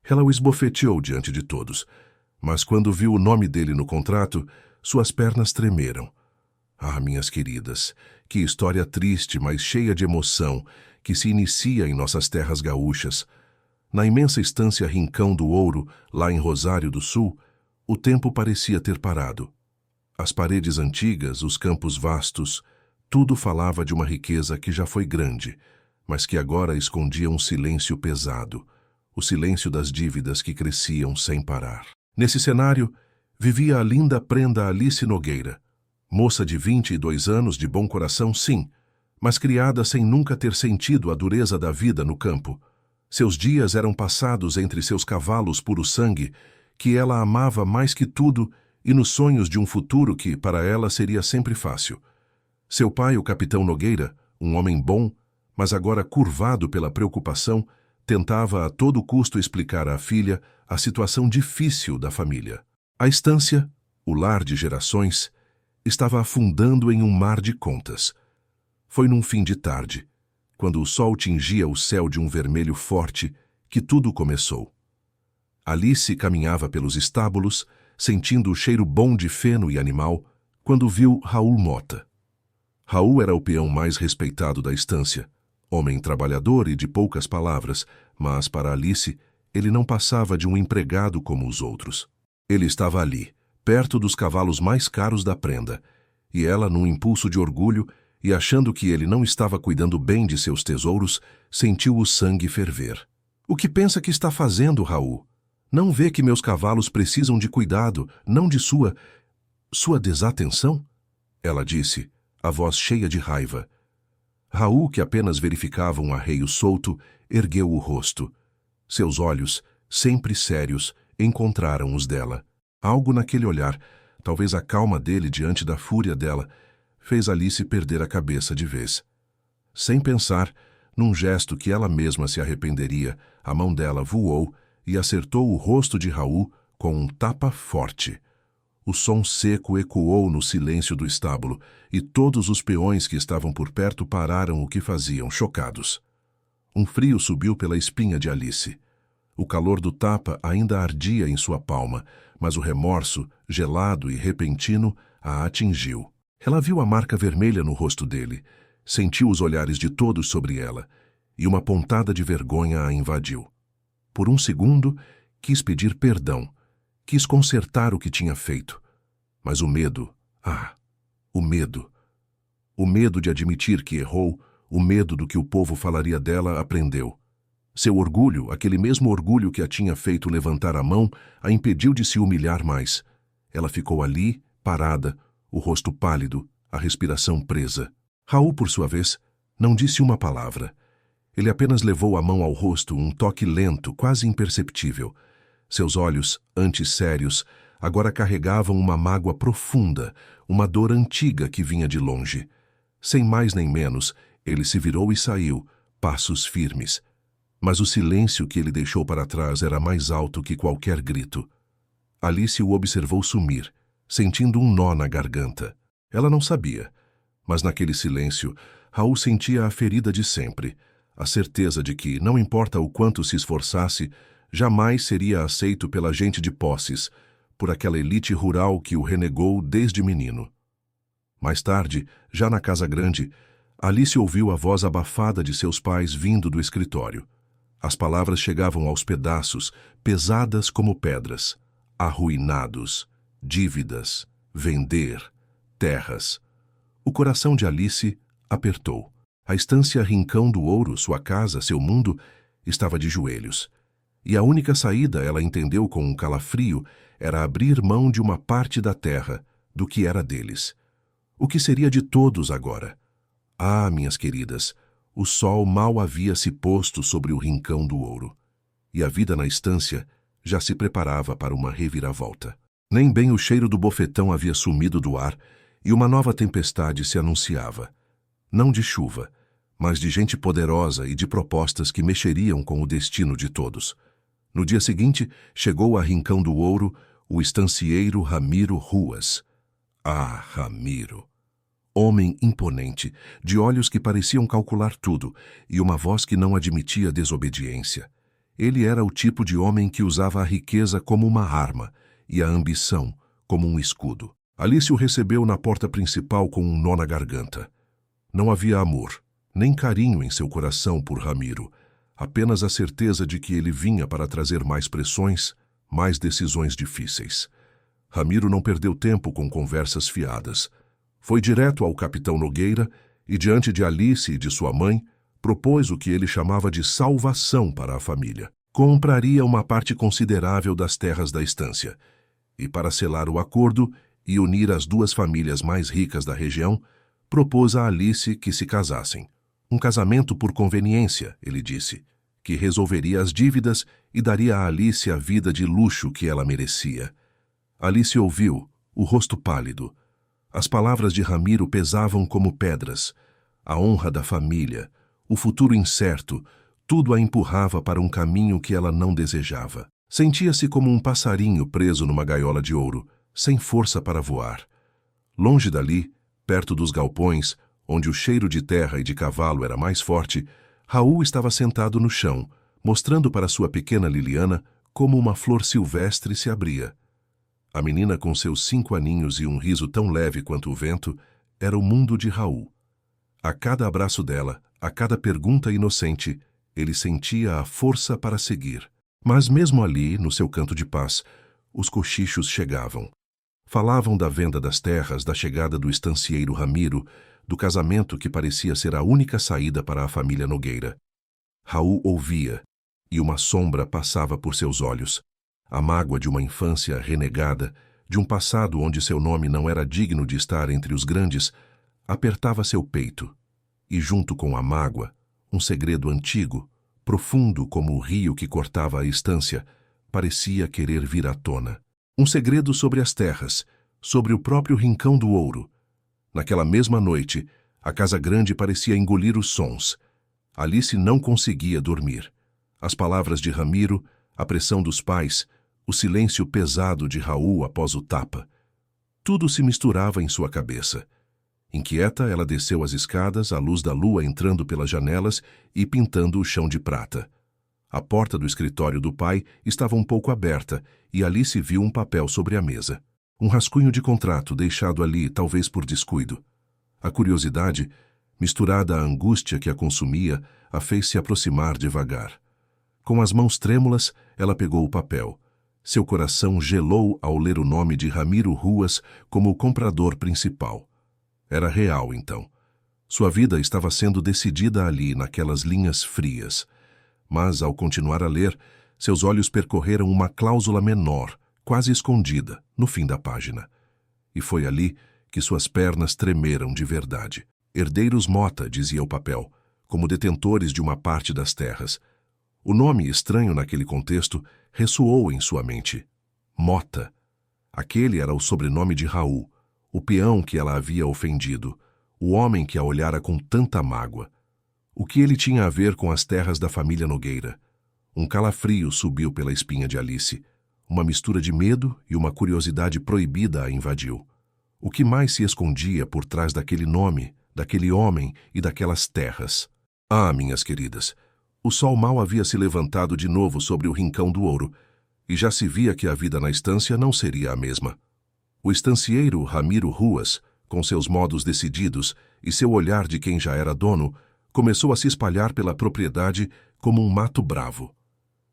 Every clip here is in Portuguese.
Ela o esbofeteou diante de todos, mas quando viu o nome dele no contrato, suas pernas tremeram. Ah, minhas queridas, que história triste, mas cheia de emoção, que se inicia em nossas terras gaúchas. Na imensa estância Rincão do Ouro, lá em Rosário do Sul, o tempo parecia ter parado. As paredes antigas, os campos vastos, tudo falava de uma riqueza que já foi grande, mas que agora escondia um silêncio pesado, o silêncio das dívidas que cresciam sem parar. Nesse cenário, vivia a linda prenda Alice Nogueira, moça de 22 anos, de bom coração, sim, mas criada sem nunca ter sentido a dureza da vida no campo. Seus dias eram passados entre seus cavalos puro-sangue, que ela amava mais que tudo, e nos sonhos de um futuro que, para ela, seria sempre fácil. Seu pai, o capitão Nogueira, um homem bom, mas agora curvado pela preocupação, tentava a todo custo explicar à filha a situação difícil da família. A estância, o lar de gerações, estava afundando em um mar de contas. Foi num fim de tarde, quando o sol tingia o céu de um vermelho forte, que tudo começou. Alice caminhava pelos estábulos, sentindo o cheiro bom de feno e animal, quando viu Raul Mota. Raul era o peão mais respeitado da estância, homem trabalhador e de poucas palavras, mas para Alice, ele não passava de um empregado como os outros. Ele estava ali, perto dos cavalos mais caros da prenda, e ela, num impulso de orgulho e achando que ele não estava cuidando bem de seus tesouros, sentiu o sangue ferver. O que pensa que está fazendo, Raul? Não vê que meus cavalos precisam de cuidado, não de sua desatenção? Ela disse, a voz cheia de raiva. Raul, que apenas verificava um arreio solto, ergueu o rosto. Seus olhos, sempre sérios, encontraram os dela. Algo naquele olhar, talvez a calma dele diante da fúria dela, fez Alice perder a cabeça de vez. Sem pensar, num gesto que ela mesma se arrependeria, a mão dela voou e acertou o rosto de Raul com um tapa forte. O som seco ecoou no silêncio do estábulo, e todos os peões que estavam por perto pararam o que faziam, chocados. Um frio subiu pela espinha de Alice. O calor do tapa ainda ardia em sua palma, mas o remorso, gelado e repentino, a atingiu. Ela viu a marca vermelha no rosto dele, sentiu os olhares de todos sobre ela, e uma pontada de vergonha a invadiu. Por um segundo, quis pedir perdão, quis consertar o que tinha feito. Mas o medo, o medo de admitir que errou, o medo do que o povo falaria dela, a prendeu. Seu orgulho, aquele mesmo orgulho que a tinha feito levantar a mão, a impediu de se humilhar mais. Ela ficou ali, parada, o rosto pálido, a respiração presa. Raul, por sua vez, não disse uma palavra. Ele apenas levou a mão ao rosto, um toque lento, quase imperceptível. Seus olhos, antes sérios, agora carregavam uma mágoa profunda, uma dor antiga que vinha de longe. Sem mais nem menos, ele se virou e saiu, passos firmes. Mas o silêncio que ele deixou para trás era mais alto que qualquer grito. Alice o observou sumir, sentindo um nó na garganta. Ela não sabia, mas naquele silêncio, Raul sentia a ferida de sempre, a certeza de que, não importa o quanto se esforçasse, jamais seria aceito pela gente de posses, por aquela elite rural que o renegou desde menino. Mais tarde, já na casa grande, Alice ouviu a voz abafada de seus pais vindo do escritório. As palavras chegavam aos pedaços, pesadas como pedras. Arruinados, dívidas, vender, terras. O coração de Alice apertou. A estância Rincão do Ouro, sua casa, seu mundo, estava de joelhos. E a única saída, ela entendeu com um calafrio, era abrir mão de uma parte da terra, do que era deles. O que seria de todos agora? Ah, minhas queridas, o sol mal havia se posto sobre o Rincão do Ouro. E a vida na estância já se preparava para uma reviravolta. Nem bem o cheiro do bofetão havia sumido do ar e uma nova tempestade se anunciava. Não de chuva, mas de gente poderosa e de propostas que mexeriam com o destino de todos. No dia seguinte, chegou a Rincão do Ouro o estancieiro Ramiro Ruas. Ah, Ramiro! Homem imponente, de olhos que pareciam calcular tudo e uma voz que não admitia desobediência. Ele era o tipo de homem que usava a riqueza como uma arma e a ambição como um escudo. Alice o recebeu na porta principal com um nó na garganta. Não havia amor, nem carinho em seu coração por Ramiro, apenas a certeza de que ele vinha para trazer mais pressões, mais decisões difíceis. Ramiro não perdeu tempo com conversas fiadas. Foi direto ao capitão Nogueira e, diante de Alice e de sua mãe, propôs o que ele chamava de salvação para a família. Compraria uma parte considerável das terras da estância. E, para selar o acordo e unir as duas famílias mais ricas da região, propôs a Alice que se casassem. Um casamento por conveniência, ele disse, que resolveria as dívidas e daria a Alice a vida de luxo que ela merecia. Alice ouviu, o rosto pálido. As palavras de Ramiro pesavam como pedras. A honra da família, o futuro incerto, tudo a empurrava para um caminho que ela não desejava. Sentia-se como um passarinho preso numa gaiola de ouro, sem força para voar. Longe dali, perto dos galpões, onde o cheiro de terra e de cavalo era mais forte, Raul estava sentado no chão, mostrando para sua pequena Liliana como uma flor silvestre se abria. A menina, com seus 5 aninhos e um riso tão leve quanto o vento, era o mundo de Raul. A cada abraço dela, a cada pergunta inocente, ele sentia a força para seguir. Mas mesmo ali, no seu canto de paz, os cochichos chegavam. Falavam da venda das terras, da chegada do estancieiro Ramiro, do casamento que parecia ser a única saída para a família Nogueira. Raul ouvia, e uma sombra passava por seus olhos. A mágoa de uma infância renegada, de um passado onde seu nome não era digno de estar entre os grandes, apertava seu peito. E junto com a mágoa, um segredo antigo, profundo como o rio que cortava a estância, parecia querer vir à tona. Um segredo sobre as terras, sobre o próprio Rincão do Ouro. Naquela mesma noite, a casa grande parecia engolir os sons. Alice não conseguia dormir. As palavras de Ramiro, a pressão dos pais, o silêncio pesado de Raul após o tapa. Tudo se misturava em sua cabeça. Inquieta, ela desceu as escadas, a luz da lua entrando pelas janelas e pintando o chão de prata. A porta do escritório do pai estava um pouco aberta e Alice viu um papel sobre a mesa. Um rascunho de contrato deixado ali, talvez por descuido. A curiosidade, misturada à angústia que a consumia, a fez se aproximar devagar. Com as mãos trêmulas, ela pegou o papel. Seu coração gelou ao ler o nome de Ramiro Ruas como o comprador principal. Era real, então. Sua vida estava sendo decidida ali, naquelas linhas frias. Mas, ao continuar a ler, seus olhos percorreram uma cláusula menor, quase escondida, no fim da página. E foi ali que suas pernas tremeram de verdade. Herdeiros Mota, dizia o papel, como detentores de uma parte das terras. O nome, estranho naquele contexto, ressoou em sua mente. Mota. Aquele era o sobrenome de Raul, o peão que ela havia ofendido, o homem que a olhara com tanta mágoa. O que ele tinha a ver com as terras da família Nogueira? Um calafrio subiu pela espinha de Alice. Uma mistura de medo e uma curiosidade proibida a invadiu. O que mais se escondia por trás daquele nome, daquele homem e daquelas terras? Ah, minhas queridas, o sol mal havia se levantado de novo sobre o Rincão do Ouro, e já se via que a vida na estância não seria a mesma. O estancieiro Ramiro Ruas, com seus modos decididos e seu olhar de quem já era dono, começou a se espalhar pela propriedade como um mato bravo.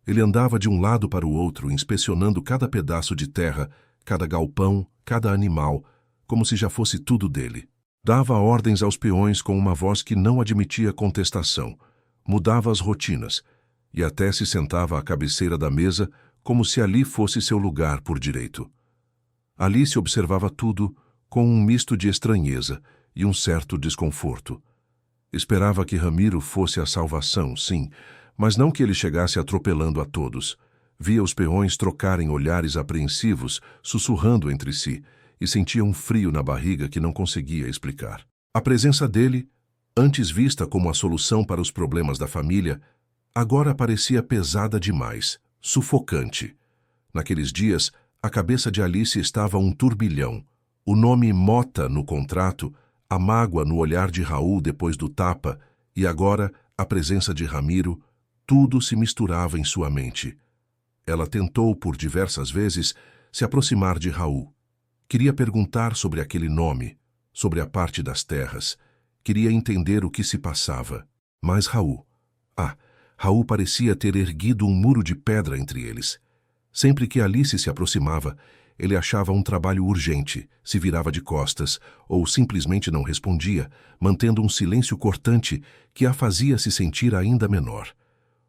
Ele andava de um lado para o outro, inspecionando cada pedaço de terra, cada galpão, cada animal, como se já fosse tudo dele. Dava ordens aos peões com uma voz que não admitia contestação, mudava as rotinas, e até se sentava à cabeceira da mesa como se ali fosse seu lugar por direito. Alice observava tudo com um misto de estranheza e um certo desconforto. Esperava que Ramiro fosse a salvação, sim, mas não que ele chegasse atropelando a todos. Via os peões trocarem olhares apreensivos, sussurrando entre si, e sentia um frio na barriga que não conseguia explicar. A presença dele, antes vista como a solução para os problemas da família, agora parecia pesada demais, sufocante. Naqueles dias, a cabeça de Alice estava um turbilhão. O nome Mota no contrato, a mágoa no olhar de Raul depois do tapa, e agora a presença de Ramiro, Tudo se misturava em sua mente. Ela tentou, por diversas vezes, se aproximar de Raul. Queria perguntar sobre aquele nome, sobre a parte das terras. Queria entender o que se passava. Mas Raul parecia ter erguido um muro de pedra entre eles. Sempre que Alice se aproximava, ele achava um trabalho urgente, se virava de costas ou simplesmente não respondia, mantendo um silêncio cortante que a fazia se sentir ainda menor.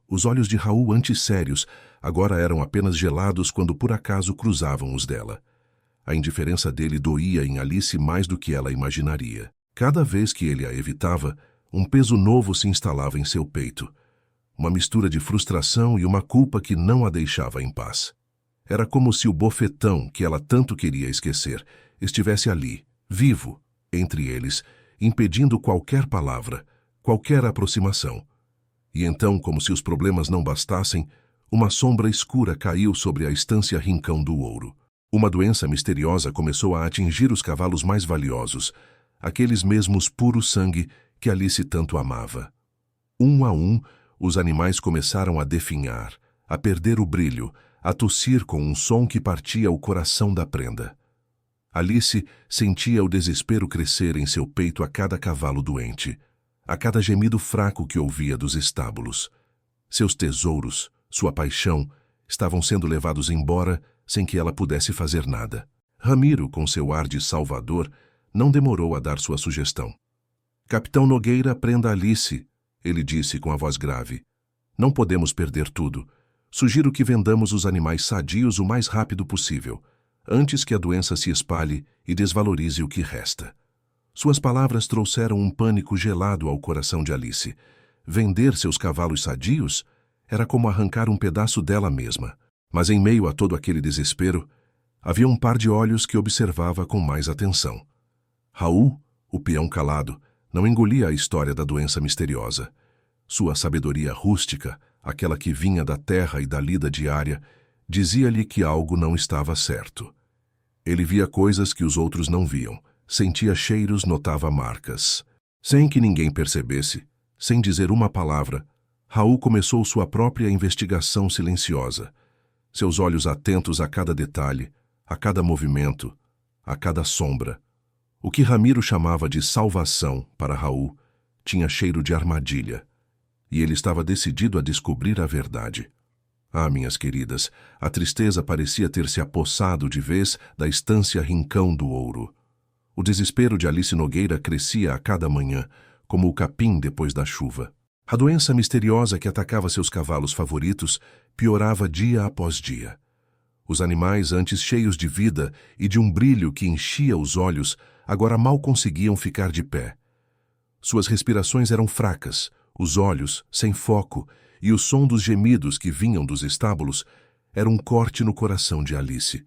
Os olhos de Raul, antes sérios, agora eram apenas gelados quando por acaso cruzavam os dela. A indiferença dele doía em Alice mais do que ela imaginaria. Cada vez que ele a evitava, um peso novo se instalava em seu peito. Uma mistura de frustração e uma culpa que não a deixava em paz. Era como se o bofetão que ela tanto queria esquecer estivesse ali, vivo, entre eles, impedindo qualquer palavra, qualquer aproximação. E então, como se os problemas não bastassem, uma sombra escura caiu sobre a estância Rincão do Ouro. Uma doença misteriosa começou a atingir os cavalos mais valiosos, aqueles mesmos puro sangue que Alice tanto amava. Um a um, os animais começaram a definhar, a perder o brilho, a tossir com um som que partia o coração da prenda. Alice sentia o desespero crescer em seu peito a cada cavalo doente, a cada gemido fraco que ouvia dos estábulos. Seus tesouros, sua paixão, estavam sendo levados embora sem que ela pudesse fazer nada. Ramiro, com seu ar de salvador, não demorou a dar sua sugestão. "Capitão Nogueira, prenda Alice", ele disse com a voz grave. "Não podemos perder tudo. Sugiro que vendamos os animais sadios o mais rápido possível, antes que a doença se espalhe e desvalorize o que resta." Suas palavras trouxeram um pânico gelado ao coração de Alice. Vender seus cavalos sadios era como arrancar um pedaço dela mesma. Mas em meio a todo aquele desespero, havia um par de olhos que observava com mais atenção. Raul, o peão calado, não engolia a história da doença misteriosa. Sua sabedoria rústica, aquela que vinha da terra e da lida diária, dizia-lhe que algo não estava certo. Ele via coisas que os outros não viam, sentia cheiros, notava marcas. Sem que ninguém percebesse, sem dizer uma palavra, Raul começou sua própria investigação silenciosa. Seus olhos atentos a cada detalhe, a cada movimento, a cada sombra. O que Ramiro chamava de salvação para Raul tinha cheiro de armadilha, e ele estava decidido a descobrir a verdade. Minhas queridas, a tristeza parecia ter se apossado de vez da estância Rincão do Ouro. O desespero de Alice Nogueira crescia a cada manhã, como o capim depois da chuva. A doença misteriosa que atacava seus cavalos favoritos piorava dia após dia. Os animais, antes cheios de vida e de um brilho que enchia os olhos, agora mal conseguiam ficar de pé. Suas respirações eram fracas, os olhos sem foco, e o som dos gemidos que vinham dos estábulos era um corte no coração de Alice.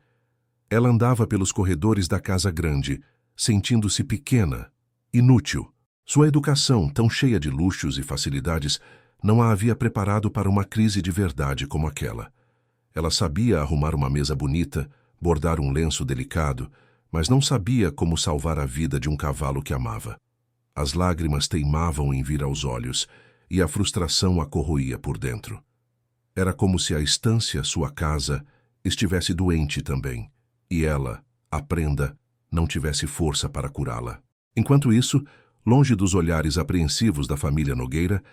Ela andava pelos corredores da casa grande, sentindo-se pequena, inútil. Sua educação, tão cheia de luxos e facilidades, não a havia preparado para uma crise de verdade como aquela. Ela sabia arrumar uma mesa bonita, bordar um lenço delicado, mas não sabia como salvar a vida de um cavalo que amava. As lágrimas teimavam em vir aos olhos, e a frustração a corroía por dentro. Era como se a estância, sua casa, estivesse doente também, e ela, a prenda, não tivesse força para curá-la. Enquanto isso, longe dos olhares apreensivos da família Nogueira,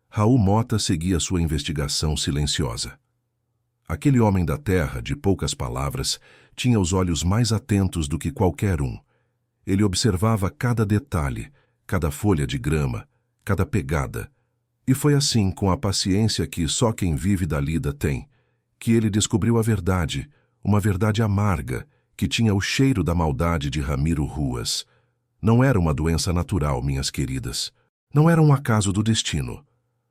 Raul Mota seguia sua investigação silenciosa. Aquele homem da terra, de poucas palavras, tinha os olhos mais atentos do que qualquer um. Ele observava cada detalhe, cada folha de grama, cada pegada. E foi assim, com a paciência que só quem vive da lida tem, que ele descobriu a verdade, uma verdade amarga, que tinha o cheiro da maldade de Ramiro Ruas. Não era uma doença natural, minhas queridas. Não era um acaso do destino.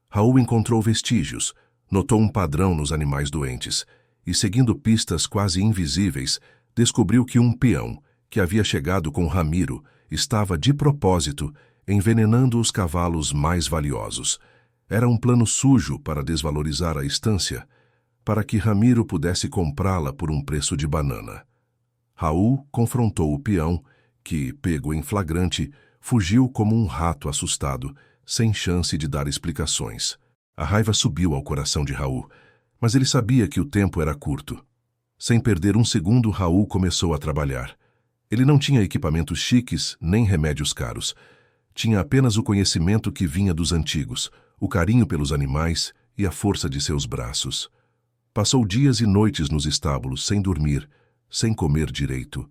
Raul encontrou vestígios, notou um padrão nos animais doentes e, seguindo pistas quase invisíveis, descobriu que um peão, que havia chegado com Ramiro, estava de propósito envenenando os cavalos mais valiosos. Era um plano sujo para desvalorizar a estância, para que Ramiro pudesse comprá-la por um preço de banana. Raul confrontou o peão, que, pego em flagrante, fugiu como um rato assustado, sem chance de dar explicações. A raiva subiu ao coração de Raul, mas ele sabia que o tempo era curto. Sem perder um segundo, Raul começou a trabalhar. Ele não tinha equipamentos chiques nem remédios caros. Tinha apenas o conhecimento que vinha dos antigos, o carinho pelos animais e a força de seus braços. Passou dias e noites nos estábulos, sem dormir, sem comer direito.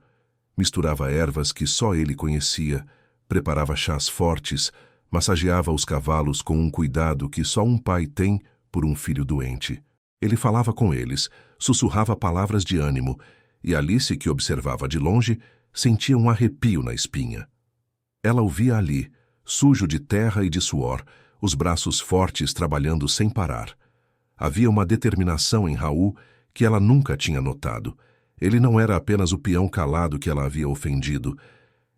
Misturava ervas que só ele conhecia, preparava chás fortes, massageava os cavalos com um cuidado que só um pai tem por um filho doente. Ele falava com eles, sussurrava palavras de ânimo, e Alice, que observava de longe, sentia um arrepio na espinha. Ela o via ali, sujo de terra e de suor, os braços fortes trabalhando sem parar. Havia uma determinação em Raul que ela nunca tinha notado. Ele não era apenas o peão calado que ela havia ofendido.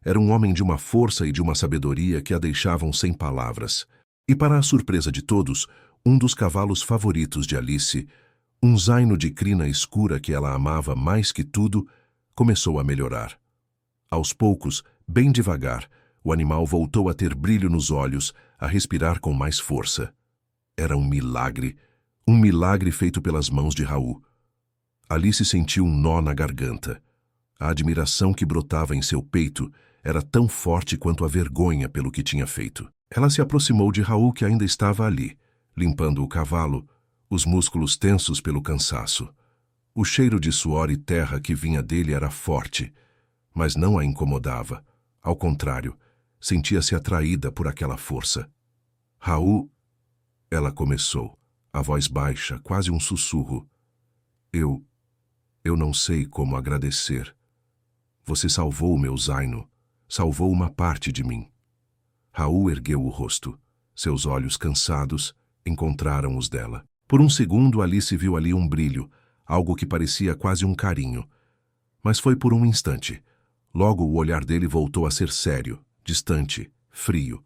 Era um homem de uma força e de uma sabedoria que a deixavam sem palavras. E para a surpresa de todos, um dos cavalos favoritos de Alice, um zaino de crina escura que ela amava mais que tudo, começou a melhorar. Aos poucos, bem devagar, o animal voltou a ter brilho nos olhos, a respirar com mais força. Era um milagre feito pelas mãos de Raul. Alice sentiu um nó na garganta. A admiração que brotava em seu peito era tão forte quanto a vergonha pelo que tinha feito. Ela se aproximou de Raul, que ainda estava ali, limpando o cavalo, os músculos tensos pelo cansaço. O cheiro de suor e terra que vinha dele era forte, mas não a incomodava. Ao contrário, sentia-se atraída por aquela força. Raul, ela começou, a voz baixa, quase um sussurro. Eu não sei como agradecer. Você salvou o meu zaino, salvou uma parte de mim. Raul ergueu o rosto. Seus olhos cansados encontraram os dela. Por um segundo, Alice viu ali um brilho, algo que parecia quase um carinho. Mas foi por um instante. Logo o olhar dele voltou a ser sério, distante, frio.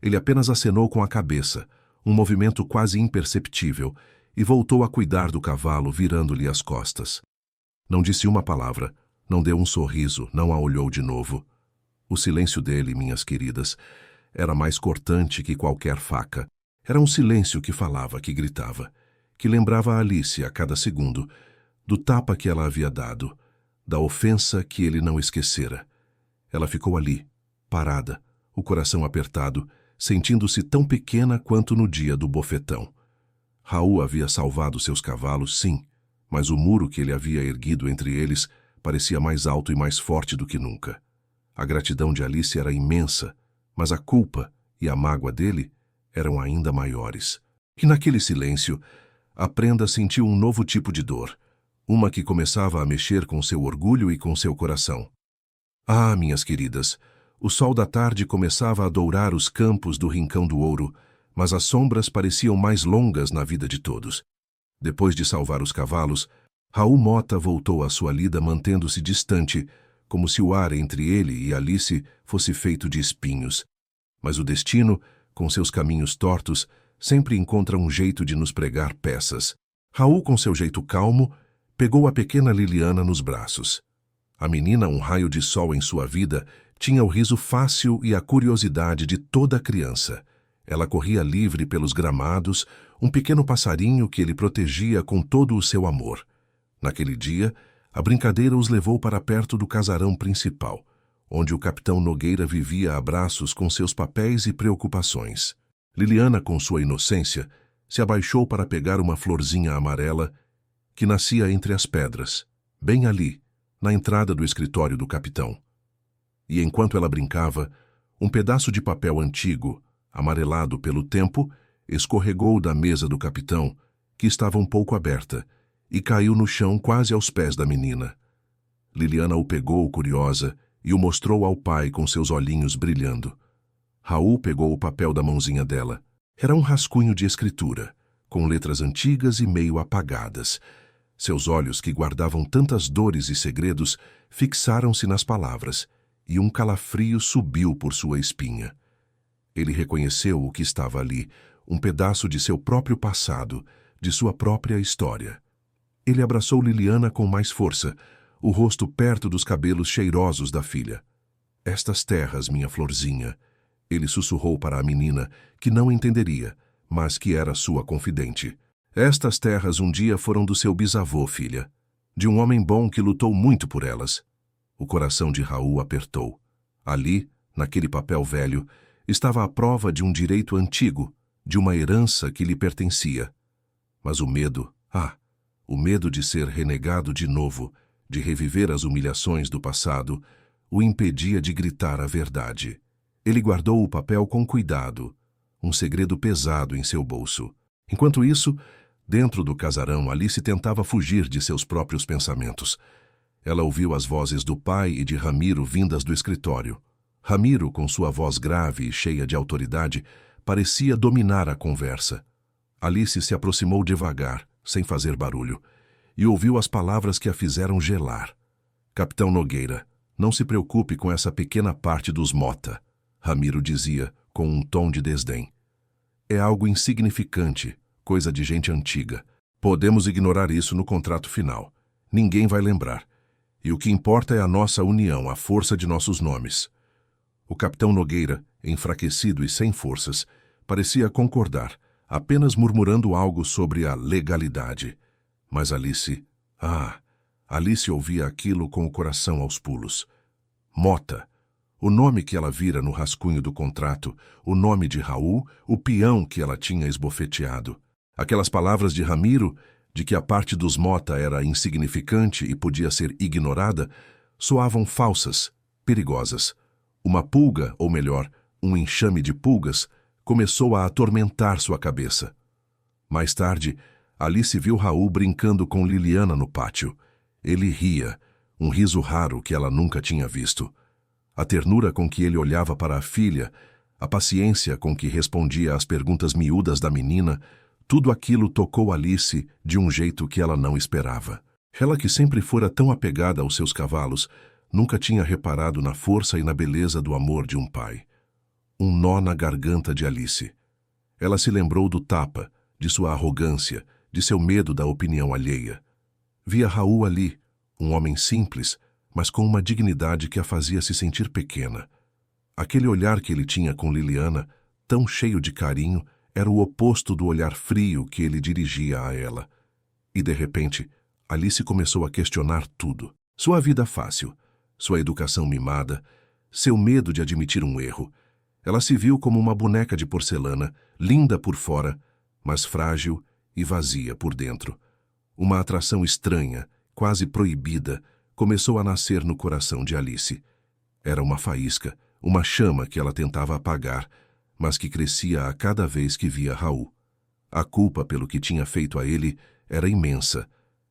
Ele apenas acenou com a cabeça, um movimento quase imperceptível, e voltou a cuidar do cavalo, virando-lhe as costas. Não disse uma palavra, não deu um sorriso, não a olhou de novo. O silêncio dele, minhas queridas, era mais cortante que qualquer faca. Era um silêncio que falava, que gritava, que lembrava a Alice a cada segundo do tapa que ela havia dado, da ofensa que ele não esquecera. Ela ficou ali, parada, o coração apertado, sentindo-se tão pequena quanto no dia do bofetão. Raul havia salvado seus cavalos, sim, mas o muro que ele havia erguido entre eles parecia mais alto e mais forte do que nunca. A gratidão de Alice era imensa, mas a culpa e a mágoa dele eram ainda maiores. E naquele silêncio, a prenda sentiu um novo tipo de dor, uma que começava a mexer com seu orgulho e com seu coração. Ah, minhas queridas, o sol da tarde começava a dourar os campos do Rincão do Ouro, mas as sombras pareciam mais longas na vida de todos. Depois de salvar os cavalos, Raul Mota voltou à sua lida mantendo-se distante, como se o ar entre ele e Alice fosse feito de espinhos. Mas o destino, com seus caminhos tortos, sempre encontra um jeito de nos pregar peças. Raul, com seu jeito calmo, pegou a pequena Liliana nos braços. A menina, um raio de sol em sua vida, tinha o riso fácil e a curiosidade de toda criança. Ela corria livre pelos gramados, um pequeno passarinho que ele protegia com todo o seu amor. Naquele dia, a brincadeira os levou para perto do casarão principal, onde o capitão Nogueira vivia a braços com seus papéis e preocupações. Liliana, com sua inocência, se abaixou para pegar uma florzinha amarela que nascia entre as pedras, bem ali, na entrada do escritório do capitão. E enquanto ela brincava, um pedaço de papel antigo, amarelado pelo tempo, escorregou da mesa do capitão, que estava um pouco aberta, e caiu no chão quase aos pés da menina. Liliana o pegou, curiosa, e o mostrou ao pai com seus olhinhos brilhando. Raul pegou o papel da mãozinha dela. Era um rascunho de escritura, com letras antigas e meio apagadas. Seus olhos, que guardavam tantas dores e segredos, fixaram-se nas palavras, e um calafrio subiu por sua espinha. Ele reconheceu o que estava ali, um pedaço de seu próprio passado, de sua própria história. Ele abraçou Liliana com mais força, o rosto perto dos cabelos cheirosos da filha. Estas terras, minha florzinha, ele sussurrou para a menina, que não entenderia, mas que era sua confidente. Estas terras um dia foram do seu bisavô, filha, de um homem bom que lutou muito por elas. O coração de Raul apertou. Ali, naquele papel velho, estava a prova de um direito antigo, de uma herança que lhe pertencia. Mas o medo, o medo de ser renegado de novo, de reviver as humilhações do passado, o impedia de gritar a verdade. Ele guardou o papel com cuidado, um segredo pesado em seu bolso. Enquanto isso, dentro do casarão, Alice tentava fugir de seus próprios pensamentos. Ela ouviu as vozes do pai e de Ramiro vindas do escritório. Ramiro, com sua voz grave e cheia de autoridade, parecia dominar a conversa. Alice se aproximou devagar, sem fazer barulho, e ouviu as palavras que a fizeram gelar. Capitão Nogueira, não se preocupe com essa pequena parte dos Mota, Ramiro dizia, com um tom de desdém. É algo insignificante, coisa de gente antiga. Podemos ignorar isso no contrato final. Ninguém vai lembrar. E o que importa é a nossa união, a força de nossos nomes. O capitão Nogueira, enfraquecido e sem forças, parecia concordar, apenas murmurando algo sobre a legalidade. Mas Alice ouvia aquilo com o coração aos pulos. Mota, o nome que ela vira no rascunho do contrato, o nome de Raul, o peão que ela tinha esbofeteado. Aquelas palavras de Ramiro, de que a parte dos Mota era insignificante e podia ser ignorada, soavam falsas, perigosas. Uma pulga, ou melhor, um enxame de pulgas, começou a atormentar sua cabeça. Mais tarde, Alice viu Raul brincando com Liliana no pátio. Ele ria, um riso raro que ela nunca tinha visto. A ternura com que ele olhava para a filha, a paciência com que respondia às perguntas miúdas da menina, tudo aquilo tocou Alice de um jeito que ela não esperava. Ela, que sempre fora tão apegada aos seus cavalos, nunca tinha reparado na força e na beleza do amor de um pai. Um nó na garganta de Alice. Ela se lembrou do tapa, de sua arrogância, de seu medo da opinião alheia. Via Raul ali, um homem simples, mas com uma dignidade que a fazia se sentir pequena. Aquele olhar que ele tinha com Liliana, tão cheio de carinho, era o oposto do olhar frio que ele dirigia a ela. E, de repente, Alice começou a questionar tudo. Sua vida fácil, sua educação mimada, seu medo de admitir um erro. Ela se viu como uma boneca de porcelana, linda por fora, mas frágil e vazia por dentro. Uma atração estranha, quase proibida, começou a nascer no coração de Alice. Era uma faísca, uma chama que ela tentava apagar, mas que crescia a cada vez que via Raul. A culpa pelo que tinha feito a ele era imensa,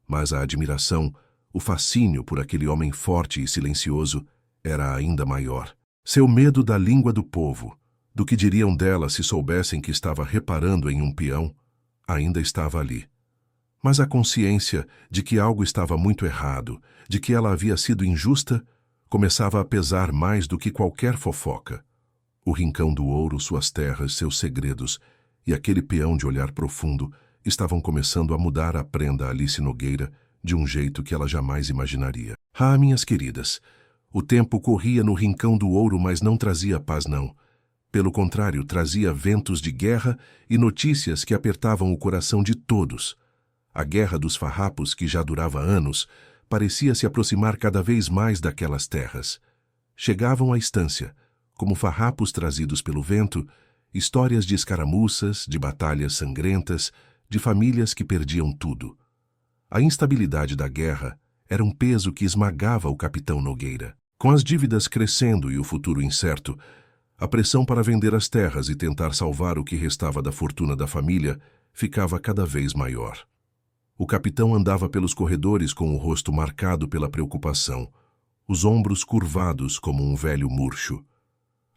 mas a admiração, o fascínio por aquele homem forte e silencioso era ainda maior. Seu medo da língua do povo, do que diriam dela se soubessem que estava reparando em um peão, ainda estava ali. Mas a consciência de que algo estava muito errado, de que ela havia sido injusta, começava a pesar mais do que qualquer fofoca. O rincão do ouro, suas terras, seus segredos e aquele peão de olhar profundo estavam começando a mudar a prenda Alice Nogueira de um jeito que ela jamais imaginaria. Minhas queridas, o tempo corria no rincão do ouro, mas não trazia paz, não. Pelo contrário, trazia ventos de guerra e notícias que apertavam o coração de todos. A guerra dos farrapos, que já durava anos, parecia se aproximar cada vez mais daquelas terras. Chegavam à estância, como farrapos trazidos pelo vento, histórias de escaramuças, de batalhas sangrentas, de famílias que perdiam tudo. A instabilidade da guerra era um peso que esmagava o capitão Nogueira. Com as dívidas crescendo e o futuro incerto, a pressão para vender as terras e tentar salvar o que restava da fortuna da família ficava cada vez maior. O capitão andava pelos corredores com o rosto marcado pela preocupação, os ombros curvados como um velho murcho.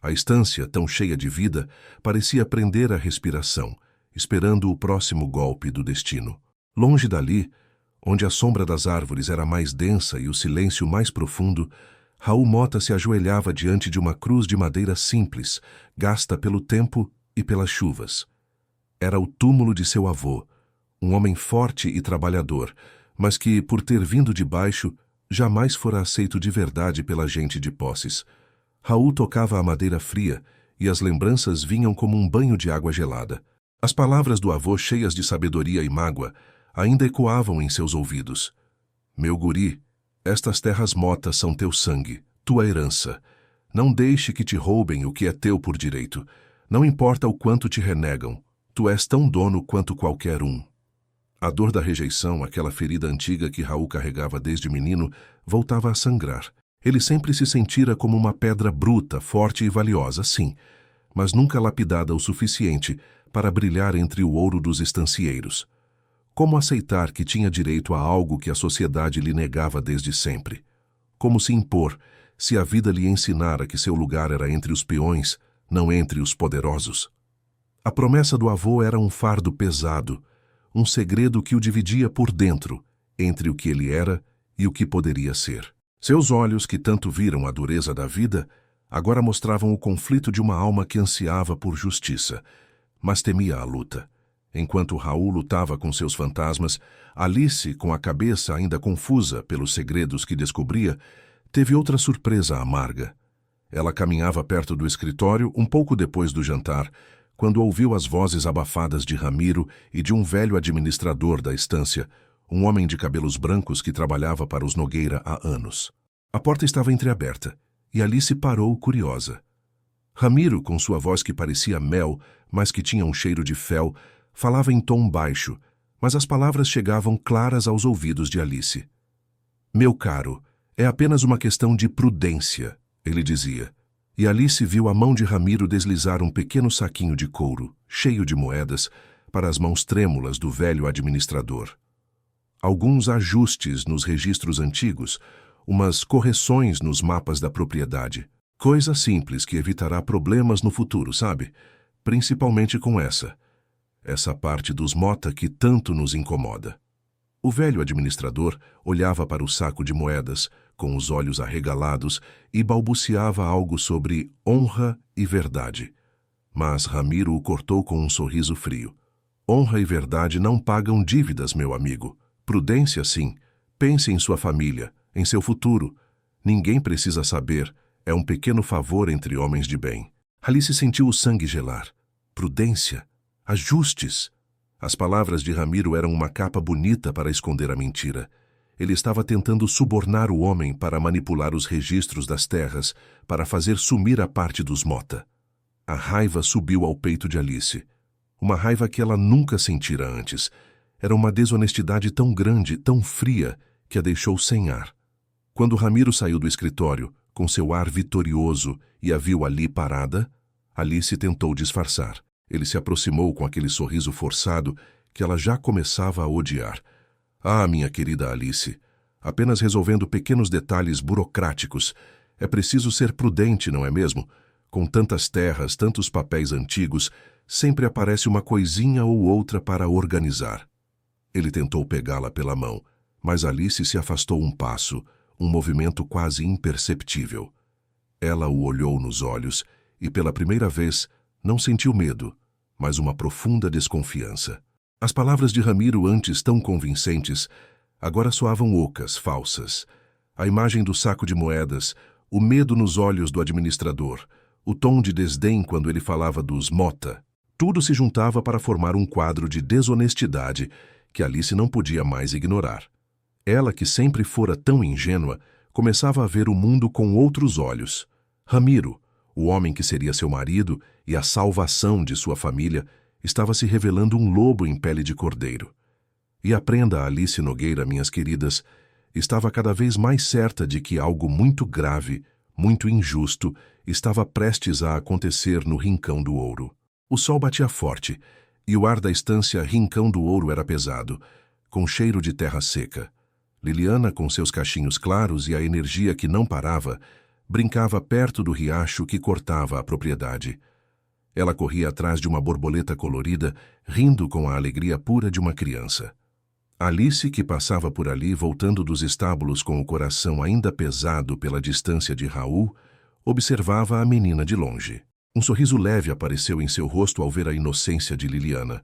A estância, tão cheia de vida, parecia prender a respiração, esperando o próximo golpe do destino. Longe dali, onde a sombra das árvores era mais densa e o silêncio mais profundo, Raul Mota se ajoelhava diante de uma cruz de madeira simples, gasta pelo tempo e pelas chuvas. Era o túmulo de seu avô, um homem forte e trabalhador, mas que, por ter vindo de baixo, jamais fora aceito de verdade pela gente de posses. Raul tocava a madeira fria e as lembranças vinham como um banho de água gelada. As palavras do avô, cheias de sabedoria e mágoa, ainda ecoavam em seus ouvidos. Meu guri, estas terras motas são teu sangue, tua herança. Não deixe que te roubem o que é teu por direito. Não importa o quanto te renegam, tu és tão dono quanto qualquer um. A dor da rejeição, aquela ferida antiga que Raul carregava desde menino, voltava a sangrar. Ele sempre se sentira como uma pedra bruta, forte e valiosa, sim, mas nunca lapidada o suficiente para brilhar entre o ouro dos estancieiros. Como aceitar que tinha direito a algo que a sociedade lhe negava desde sempre? Como se impor, se a vida lhe ensinara que seu lugar era entre os peões, não entre os poderosos? A promessa do avô era um fardo pesado, um segredo que o dividia por dentro, entre o que ele era e o que poderia ser. Seus olhos, que tanto viram a dureza da vida, agora mostravam o conflito de uma alma que ansiava por justiça, mas temia a luta. Enquanto Raul lutava com seus fantasmas, Alice, com a cabeça ainda confusa pelos segredos que descobria, teve outra surpresa amarga. Ela caminhava perto do escritório um pouco depois do jantar, quando ouviu as vozes abafadas de Ramiro e de um velho administrador da estância, um homem de cabelos brancos que trabalhava para os Nogueira há anos. A porta estava entreaberta, e Alice parou curiosa. Ramiro, com sua voz que parecia mel, mas que tinha um cheiro de fel, falava em tom baixo, mas as palavras chegavam claras aos ouvidos de Alice. Meu caro, é apenas uma questão de prudência, ele dizia. E Alice viu a mão de Ramiro deslizar um pequeno saquinho de couro, cheio de moedas, para as mãos trêmulas do velho administrador. Alguns ajustes nos registros antigos, umas correções nos mapas da propriedade. Coisa simples que evitará problemas no futuro, sabe? Principalmente com essa parte dos Mota que tanto nos incomoda. O velho administrador olhava para o saco de moedas, com os olhos arregalados, e balbuciava algo sobre honra e verdade. Mas Ramiro o cortou com um sorriso frio. Honra e verdade não pagam dívidas, meu amigo. Prudência, sim. Pense em sua família, em seu futuro. Ninguém precisa saber. É um pequeno favor entre homens de bem. Alice sentiu o sangue gelar. Prudência. Ajustes. As palavras de Ramiro eram uma capa bonita para esconder a mentira. Ele estava tentando subornar o homem para manipular os registros das terras, para fazer sumir a parte dos Mota. A raiva subiu ao peito de Alice. Uma raiva que ela nunca sentira antes. Era uma desonestidade tão grande, tão fria, que a deixou sem ar. Quando Ramiro saiu do escritório, com seu ar vitorioso, e a viu ali parada, Alice tentou disfarçar. Ele se aproximou com aquele sorriso forçado que ela já começava a odiar. Ah, minha querida Alice, apenas resolvendo pequenos detalhes burocráticos. É preciso ser prudente, não é mesmo? Com tantas terras, tantos papéis antigos, sempre aparece uma coisinha ou outra para organizar. Ele tentou pegá-la pela mão, mas Alice se afastou um passo, um movimento quase imperceptível. Ela o olhou nos olhos e, pela primeira vez, não sentiu medo, mas uma profunda desconfiança. As palavras de Ramiro, antes tão convincentes, agora soavam ocas, falsas. A imagem do saco de moedas, o medo nos olhos do administrador, o tom de desdém quando ele falava dos Mota, tudo se juntava para formar um quadro de desonestidade que Alice não podia mais ignorar. Ela, que sempre fora tão ingênua, começava a ver o mundo com outros olhos. Ramiro, o homem que seria seu marido e a salvação de sua família, estava se revelando um lobo em pele de cordeiro. E a prenda Alice Nogueira, minhas queridas, estava cada vez mais certa de que algo muito grave, muito injusto, estava prestes a acontecer no Rincão do Ouro. O sol batia forte, e o ar da estância Rincão do Ouro era pesado, com cheiro de terra seca. Liliana, com seus cachinhos claros e a energia que não parava, brincava perto do riacho que cortava a propriedade. Ela corria atrás de uma borboleta colorida, rindo com a alegria pura de uma criança. Alice, que passava por ali, voltando dos estábulos com o coração ainda pesado pela distância de Raul, observava a menina de longe. Um sorriso leve apareceu em seu rosto ao ver a inocência de Liliana.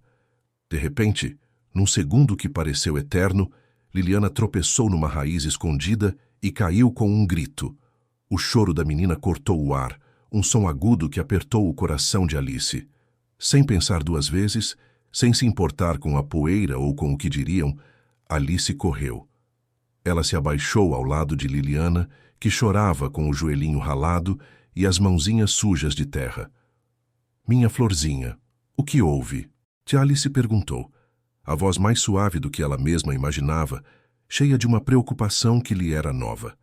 De repente, num segundo que pareceu eterno, Liliana tropeçou numa raiz escondida e caiu com um grito. O choro da menina cortou o ar, um som agudo que apertou o coração de Alice. Sem pensar duas vezes, sem se importar com a poeira ou com o que diriam, Alice correu. Ela se abaixou ao lado de Liliana, que chorava com o joelhinho ralado e as mãozinhas sujas de terra. Minha florzinha, o que houve? Tia Alice perguntou, a voz mais suave do que ela mesma imaginava, cheia de uma preocupação que lhe era nova.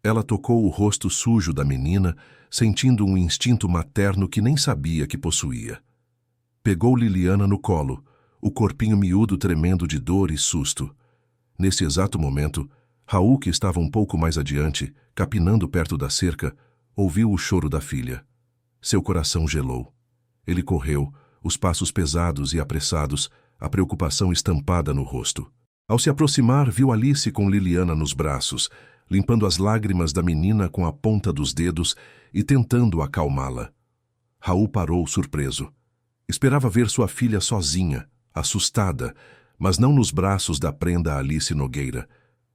Ela tocou o rosto sujo da menina, sentindo um instinto materno que nem sabia que possuía. Pegou Liliana no colo, o corpinho miúdo tremendo de dor e susto. Nesse exato momento, Raul, que estava um pouco mais adiante, capinando perto da cerca, ouviu o choro da filha. Seu coração gelou. Ele correu, os passos pesados e apressados, a preocupação estampada no rosto. Ao se aproximar, viu Alice com Liliana nos braços, limpando as lágrimas da menina com a ponta dos dedos e tentando acalmá-la. Raul parou surpreso. Esperava ver sua filha sozinha, assustada, mas não nos braços da prenda Alice Nogueira.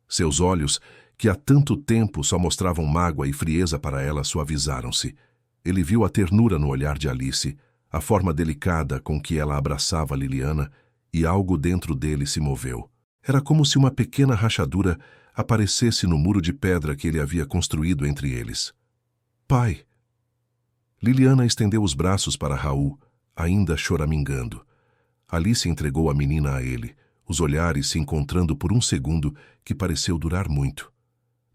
Seus olhos, que há tanto tempo só mostravam mágoa e frieza para ela, suavizaram-se. Ele viu a ternura no olhar de Alice, a forma delicada com que ela abraçava Liliana, e algo dentro dele se moveu. Era como se uma pequena rachadura aparecesse no muro de pedra que ele havia construído entre eles. Pai! Liliana estendeu os braços para Raul, ainda choramingando. Alice entregou a menina a ele, os olhares se encontrando por um segundo que pareceu durar muito.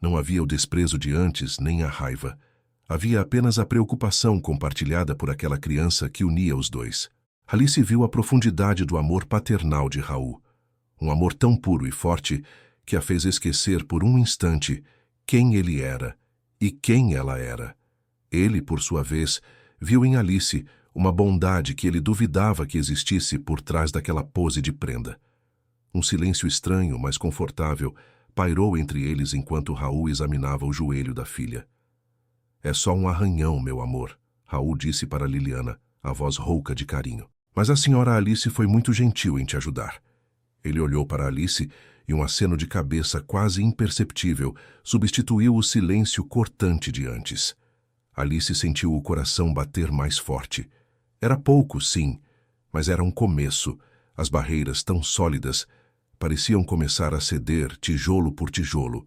Não havia o desprezo de antes, nem a raiva. Havia apenas a preocupação compartilhada por aquela criança que unia os dois. Alice viu a profundidade do amor paternal de Raul. Um amor tão puro e forte que a fez esquecer por um instante quem ele era e quem ela era. Ele, por sua vez, viu em Alice uma bondade que ele duvidava que existisse por trás daquela pose de prenda. Um silêncio estranho, mas confortável, pairou entre eles enquanto Raul examinava o joelho da filha. É só um arranhão, meu amor, Raul disse para Liliana, a voz rouca de carinho. Mas a senhora Alice foi muito gentil em te ajudar. Ele olhou para Alice e um aceno de cabeça quase imperceptível substituiu o silêncio cortante de antes. Alice sentiu o coração bater mais forte. Era pouco, sim, mas era um começo. As barreiras tão sólidas pareciam começar a ceder tijolo por tijolo.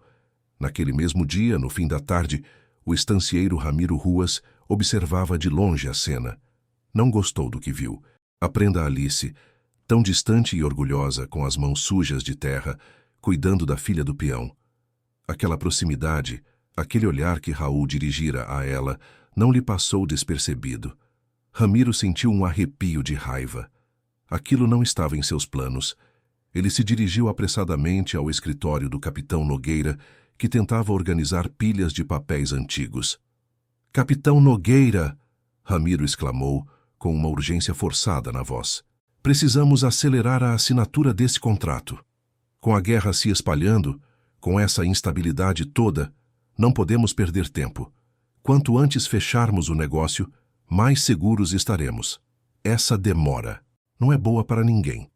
Naquele mesmo dia, no fim da tarde, o estancieiro Ramiro Ruas observava de longe a cena. Não gostou do que viu. A prenda Alice, tão distante e orgulhosa, com as mãos sujas de terra, cuidando da filha do peão. Aquela proximidade, aquele olhar que Raul dirigira a ela, não lhe passou despercebido. Ramiro sentiu um arrepio de raiva. Aquilo não estava em seus planos. Ele se dirigiu apressadamente ao escritório do capitão Nogueira, que tentava organizar pilhas de papéis antigos. "Capitão Nogueira!" Ramiro exclamou, com uma urgência forçada na voz. "Precisamos acelerar a assinatura desse contrato. Com a guerra se espalhando, com essa instabilidade toda, não podemos perder tempo. Quanto antes fecharmos o negócio, mais seguros estaremos. Essa demora não é boa para ninguém."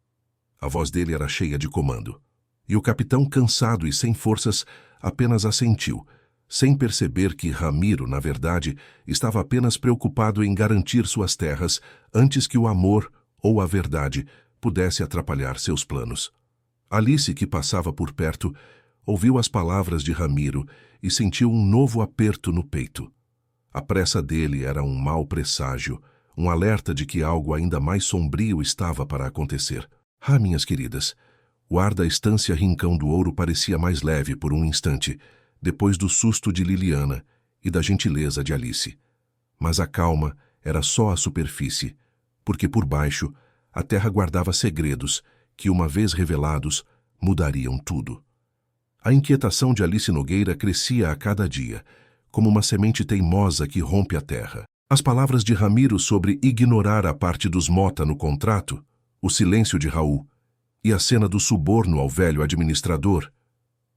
A voz dele era cheia de comando. E o capitão, cansado e sem forças, apenas assentiu, sem perceber que Ramiro, na verdade, estava apenas preocupado em garantir suas terras antes que o amor ou a verdade pudesse atrapalhar seus planos. Alice, que passava por perto, ouviu as palavras de Ramiro e sentiu um novo aperto no peito. A pressa dele era um mau presságio, um alerta de que algo ainda mais sombrio estava para acontecer. Ah, minhas queridas, o ar da estância Rincão do Ouro parecia mais leve por um instante, depois do susto de Liliana e da gentileza de Alice. Mas a calma era só a superfície, porque por baixo a terra guardava segredos que, uma vez revelados, mudariam tudo. A inquietação de Alice Nogueira crescia a cada dia, como uma semente teimosa que rompe a terra. As palavras de Ramiro sobre ignorar a parte dos Mota no contrato, o silêncio de Raul e a cena do suborno ao velho administrador,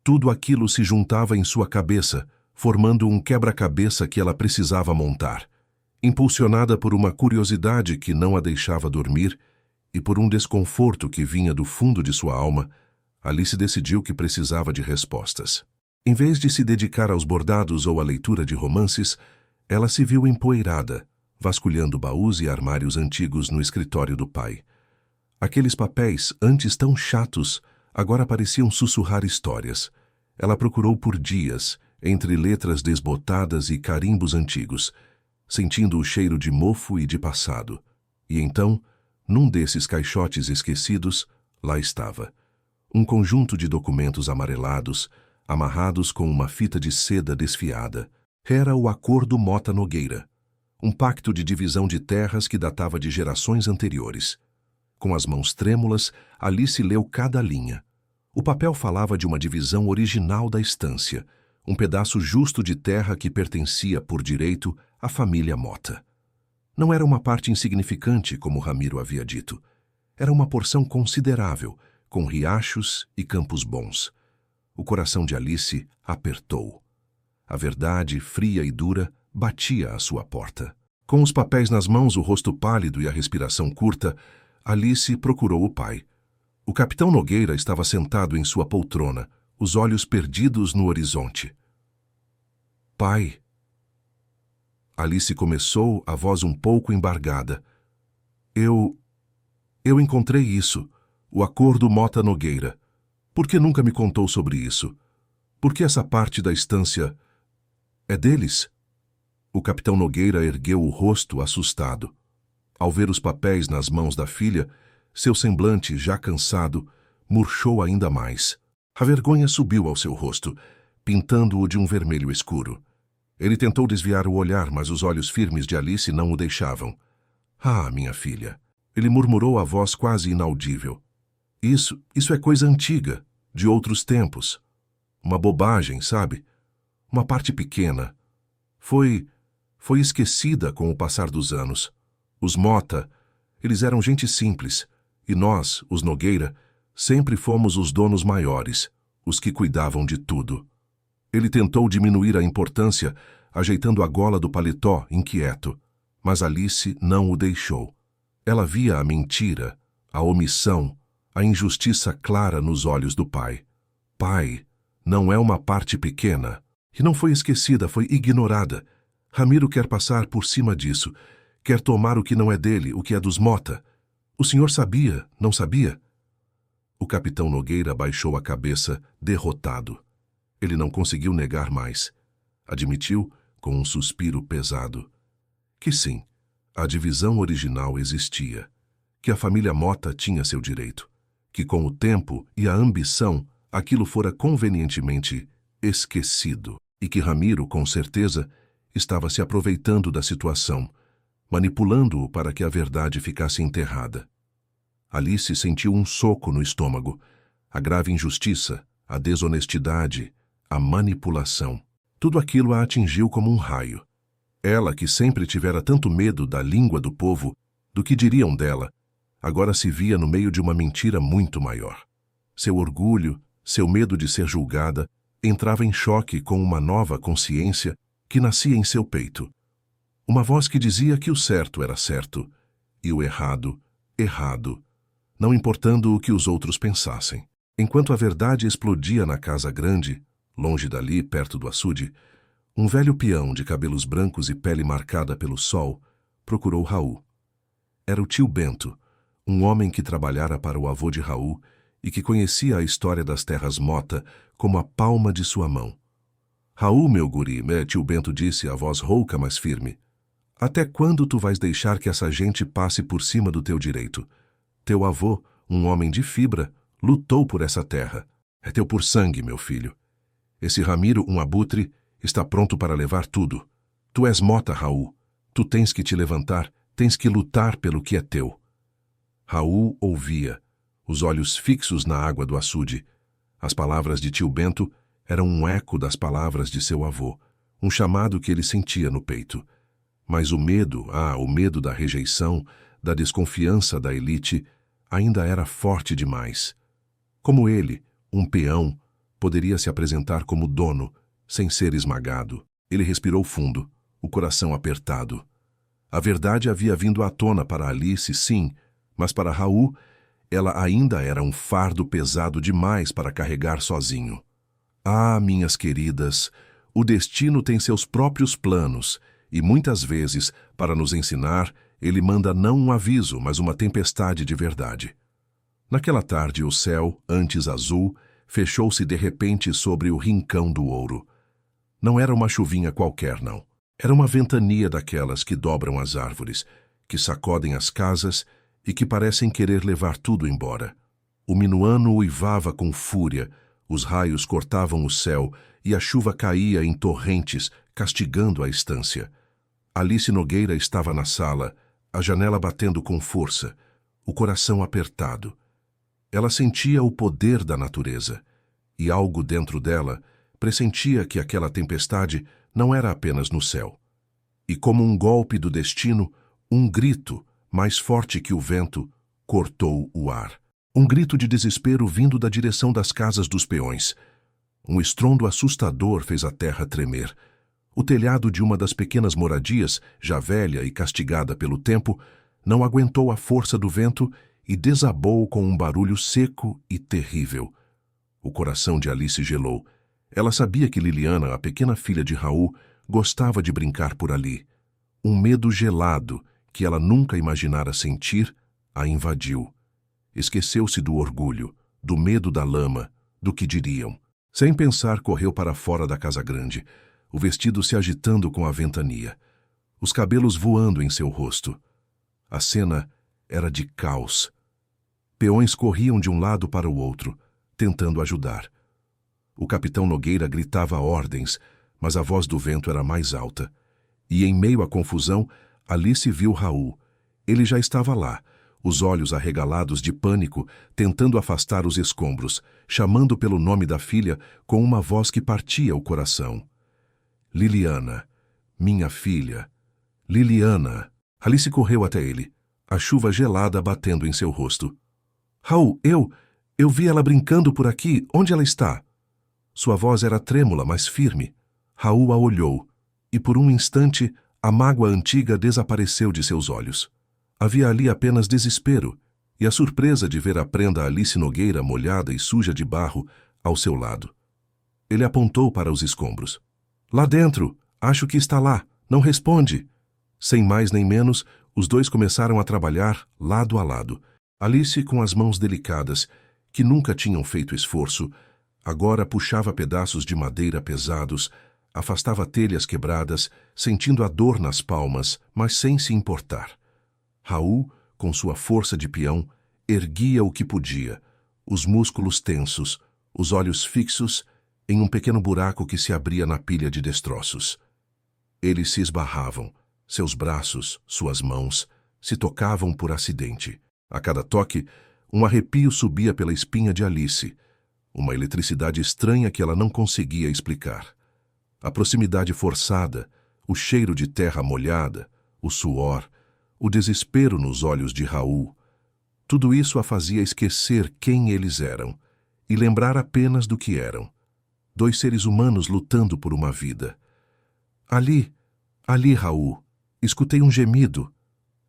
tudo aquilo se juntava em sua cabeça, formando um quebra-cabeça que ela precisava montar. Impulsionada por uma curiosidade que não a deixava dormir e por um desconforto que vinha do fundo de sua alma, Alice decidiu que precisava de respostas. Em vez de se dedicar aos bordados ou à leitura de romances, ela se viu empoeirada, vasculhando baús e armários antigos no escritório do pai. Aqueles papéis, antes tão chatos, agora pareciam sussurrar histórias. Ela procurou por dias, entre letras desbotadas e carimbos antigos, sentindo o cheiro de mofo e de passado. E então, num desses caixotes esquecidos, lá estava. Um conjunto de documentos amarelados, amarrados com uma fita de seda desfiada. Era o Acordo Mota Nogueira, um pacto de divisão de terras que datava de gerações anteriores. Com as mãos trêmulas, Alice leu cada linha. O papel falava de uma divisão original da estância, um pedaço justo de terra que pertencia, por direito, à família Mota. Não era uma parte insignificante, como Ramiro havia dito. Era uma porção considerável, com riachos e campos bons. O coração de Alice apertou. A verdade, fria e dura, batia à sua porta. Com os papéis nas mãos, o rosto pálido e a respiração curta, Alice procurou o pai. O capitão Nogueira estava sentado em sua poltrona, os olhos perdidos no horizonte. Pai. Alice começou, a voz um pouco embargada. Eu encontrei isso, o Acordo Mota Nogueira. Por que nunca me contou sobre isso? Por que essa parte da estância é deles? O capitão Nogueira ergueu o rosto assustado. Ao ver os papéis nas mãos da filha, seu semblante, já cansado, murchou ainda mais. A vergonha subiu ao seu rosto, pintando-o de um vermelho escuro. Ele tentou desviar o olhar, mas os olhos firmes de Alice não o deixavam. Ah, minha filha! Ele murmurou a voz quase inaudível. Isso é coisa antiga, de outros tempos. Uma bobagem, sabe? Uma parte pequena. Foi esquecida com o passar dos anos. Os Mota, eles eram gente simples, e nós, os Nogueira, sempre fomos os donos maiores, os que cuidavam de tudo. Ele tentou diminuir a importância, ajeitando a gola do paletó, inquieto, mas Alice não o deixou. Ela via a mentira, a omissão, a injustiça clara nos olhos do pai. Pai, não é uma parte pequena. E não foi esquecida, foi ignorada. Ramiro quer passar por cima disso. Quer tomar o que não é dele, o que é dos Mota. O senhor sabia, não sabia? O capitão Nogueira baixou a cabeça, derrotado. Ele não conseguiu negar mais. Admitiu, com um suspiro pesado, que sim, a divisão original existia, que a família Mota tinha seu direito, que com o tempo e a ambição aquilo fora convenientemente esquecido e que Ramiro, com certeza, estava se aproveitando da situação, manipulando-o para que a verdade ficasse enterrada. Alice sentiu um soco no estômago, a grave injustiça, a desonestidade, a manipulação. Tudo aquilo a atingiu como um raio. Ela, que sempre tivera tanto medo da língua do povo, do que diriam dela, agora se via no meio de uma mentira muito maior. Seu orgulho, seu medo de ser julgada, entrava em choque com uma nova consciência que nascia em seu peito. Uma voz que dizia que o certo era certo e o errado, errado, não importando o que os outros pensassem. Enquanto a verdade explodia na casa grande, longe dali, perto do açude, um velho peão de cabelos brancos e pele marcada pelo sol procurou Raul. Era o tio Bento, um homem que trabalhara para o avô de Raul e que conhecia a história das terras Mota como a palma de sua mão. Raul, meu guri, tio Bento disse, a voz rouca, mas firme. Até quando tu vais deixar que essa gente passe por cima do teu direito? Teu avô, um homem de fibra, lutou por essa terra. É teu por sangue, meu filho. Esse Ramiro, um abutre, está pronto para levar tudo. Tu és Mota, Raul. Tu tens que te levantar, tens que lutar pelo que é teu. Raul ouvia, os olhos fixos na água do açude. As palavras de tio Bento eram um eco das palavras de seu avô, um chamado que ele sentia no peito. Mas o medo, o medo da rejeição, da desconfiança da elite, ainda era forte demais. Como ele, um peão, poderia se apresentar como dono, sem ser esmagado? Ele respirou fundo, o coração apertado. A verdade havia vindo à tona para Alice, sim, mas para Raul, ela ainda era um fardo pesado demais para carregar sozinho. Ah, minhas queridas, o destino tem seus próprios planos, e muitas vezes, para nos ensinar, ele manda não um aviso, mas uma tempestade de verdade. Naquela tarde, o céu, antes azul, fechou-se de repente sobre o rincão do ouro. Não era uma chuvinha qualquer, não. Era uma ventania daquelas que dobram as árvores, que sacodem as casas e que parecem querer levar tudo embora. O minuano uivava com fúria, os raios cortavam o céu e a chuva caía em torrentes, castigando a estância. Alice Nogueira estava na sala, a janela batendo com força, o coração apertado. Ela sentia o poder da natureza, e algo dentro dela pressentia que aquela tempestade não era apenas no céu. E como um golpe do destino, um grito, mais forte que o vento, cortou o ar. Um grito de desespero vindo da direção das casas dos peões. Um estrondo assustador fez a terra tremer. O telhado de uma das pequenas moradias, já velha e castigada pelo tempo, não aguentou a força do vento e desabou com um barulho seco e terrível. O coração de Alice gelou. Ela sabia que Liliana, a pequena filha de Raul, gostava de brincar por ali. Um medo gelado, que ela nunca imaginara sentir, a invadiu. Esqueceu-se do orgulho, do medo da lama, do que diriam. Sem pensar, correu para fora da casa grande, o vestido se agitando com a ventania, os cabelos voando em seu rosto. A cena era de caos. Peões corriam de um lado para o outro, tentando ajudar. O capitão Nogueira gritava ordens, mas a voz do vento era mais alta. E em meio à confusão, Alice viu Raul. Ele já estava lá, os olhos arregalados de pânico, tentando afastar os escombros, chamando pelo nome da filha com uma voz que partia o coração. Liliana, minha filha, Liliana. Alice correu até ele, a chuva gelada batendo em seu rosto. Raul, eu vi ela brincando por aqui. Onde ela está? Sua voz era trêmula, mas firme. Raul a olhou, e por um instante a mágoa antiga desapareceu de seus olhos. Havia ali apenas desespero e a surpresa de ver a prenda Alice Nogueira molhada e suja de barro ao seu lado. Ele apontou para os escombros. Lá dentro, acho que está lá, não responde. Sem mais nem menos, os dois começaram a trabalhar lado a lado. Alice, com as mãos delicadas, que nunca tinham feito esforço, agora puxava pedaços de madeira pesados, afastava telhas quebradas, sentindo a dor nas palmas, mas sem se importar. Raul, com sua força de peão, erguia o que podia, os músculos tensos, os olhos fixos, em um pequeno buraco que se abria na pilha de destroços. Eles se esbarravam, seus braços, suas mãos, se tocavam por acidente. A cada toque, um arrepio subia pela espinha de Alice, uma eletricidade estranha que ela não conseguia explicar. A proximidade forçada, o cheiro de terra molhada, o suor, o desespero nos olhos de Raul, tudo isso a fazia esquecer quem eles eram e lembrar apenas do que eram. Dois seres humanos lutando por uma vida. Ali, Raul, escutei um gemido.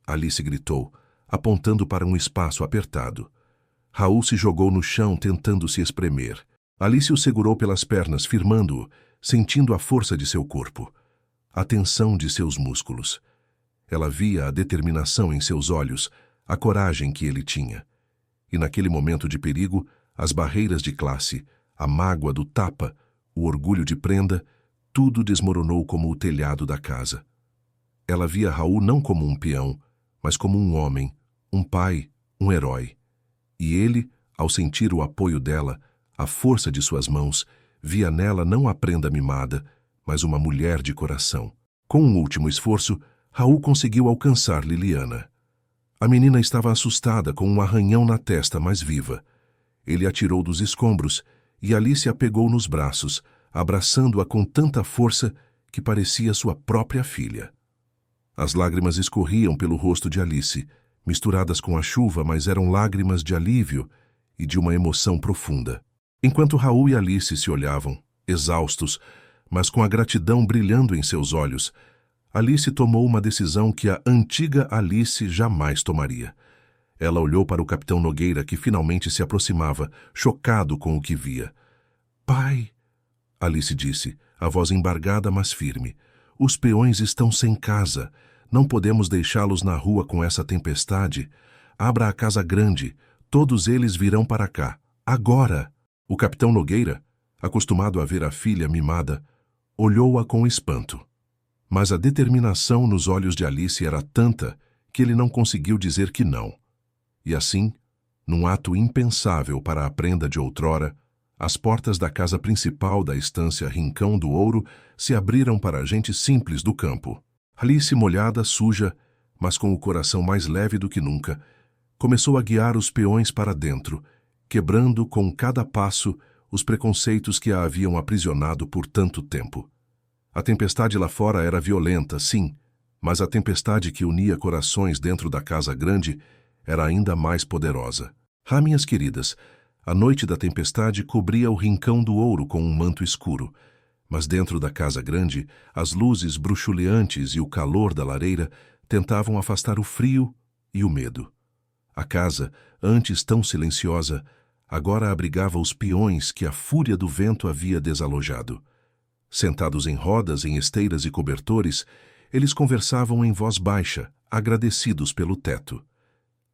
Alice gritou, apontando para um espaço apertado. Raul se jogou no chão tentando se espremer. Alice o segurou pelas pernas, firmando-o, sentindo a força de seu corpo, a tensão de seus músculos. Ela via a determinação em seus olhos, a coragem que ele tinha. E naquele momento de perigo, as barreiras de classe, a mágoa do tapa, o orgulho de prenda, tudo desmoronou como o telhado da casa. Ela via Raul não como um peão, mas como um homem, um pai, um herói. E ele, ao sentir o apoio dela, a força de suas mãos, via nela não a prenda mimada, mas uma mulher de coração. Com um último esforço, Raul conseguiu alcançar Liliana. A menina estava assustada, com um arranhão na testa, mas viva. Ele a tirou dos escombros e Alice a pegou nos braços, abraçando-a com tanta força que parecia sua própria filha. As lágrimas escorriam pelo rosto de Alice, misturadas com a chuva, mas eram lágrimas de alívio e de uma emoção profunda. Enquanto Raul e Alice se olhavam, exaustos, mas com a gratidão brilhando em seus olhos, Alice tomou uma decisão que a antiga Alice jamais tomaria. Ela olhou para o capitão Nogueira, que finalmente se aproximava, chocado com o que via. Pai, Alice disse, a voz embargada, mas firme. Os peões estão sem casa. Não podemos deixá-los na rua com essa tempestade. Abra a casa grande. Todos eles virão para cá. Agora!" O capitão Nogueira, acostumado a ver a filha mimada, olhou-a com espanto. Mas a determinação nos olhos de Alice era tanta que ele não conseguiu dizer que não. E assim, num ato impensável para a prenda de outrora, as portas da casa principal da estância Rincão do Ouro se abriram para a gente simples do campo. Alice, molhada, suja, mas com o coração mais leve do que nunca, começou a guiar os peões para dentro, quebrando com cada passo os preconceitos que a haviam aprisionado por tanto tempo. A tempestade lá fora era violenta, sim, mas a tempestade que unia corações dentro da casa grande era ainda mais poderosa. Ah, minhas queridas, a noite da tempestade cobria o Rincão do Ouro com um manto escuro, mas dentro da casa grande, as luzes bruxuleantes e o calor da lareira tentavam afastar o frio e o medo. A casa, antes tão silenciosa, agora abrigava os peões que a fúria do vento havia desalojado. Sentados em rodas, em esteiras e cobertores, eles conversavam em voz baixa, agradecidos pelo teto.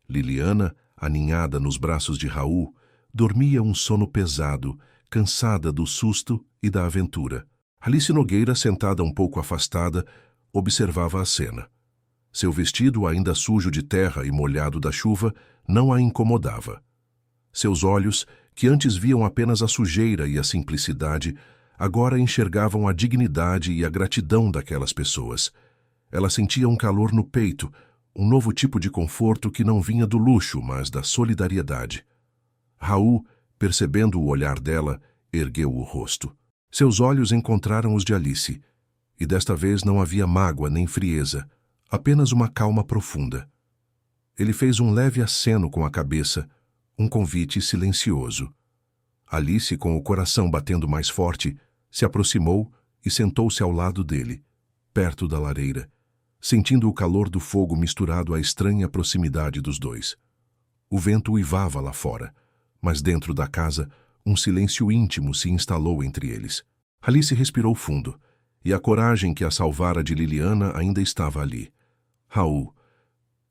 Liliana, aninhada nos braços de Raul, dormia um sono pesado, cansada do susto e da aventura. Alice Nogueira, sentada um pouco afastada, observava a cena. Seu vestido, ainda sujo de terra e molhado da chuva, não a incomodava. Seus olhos, que antes viam apenas a sujeira e a simplicidade, agora enxergavam a dignidade e a gratidão daquelas pessoas. Ela sentia um calor no peito, um novo tipo de conforto que não vinha do luxo, mas da solidariedade. Raul, percebendo o olhar dela, ergueu o rosto. Seus olhos encontraram os de Alice, e desta vez não havia mágoa nem frieza, apenas uma calma profunda. Ele fez um leve aceno com a cabeça, um convite silencioso. Alice, com o coração batendo mais forte, se aproximou e sentou-se ao lado dele, perto da lareira, sentindo o calor do fogo misturado à estranha proximidade dos dois. O vento uivava lá fora, mas dentro da casa, um silêncio íntimo se instalou entre eles. Alice respirou fundo, e a coragem que a salvara de Liliana ainda estava ali. "Raul",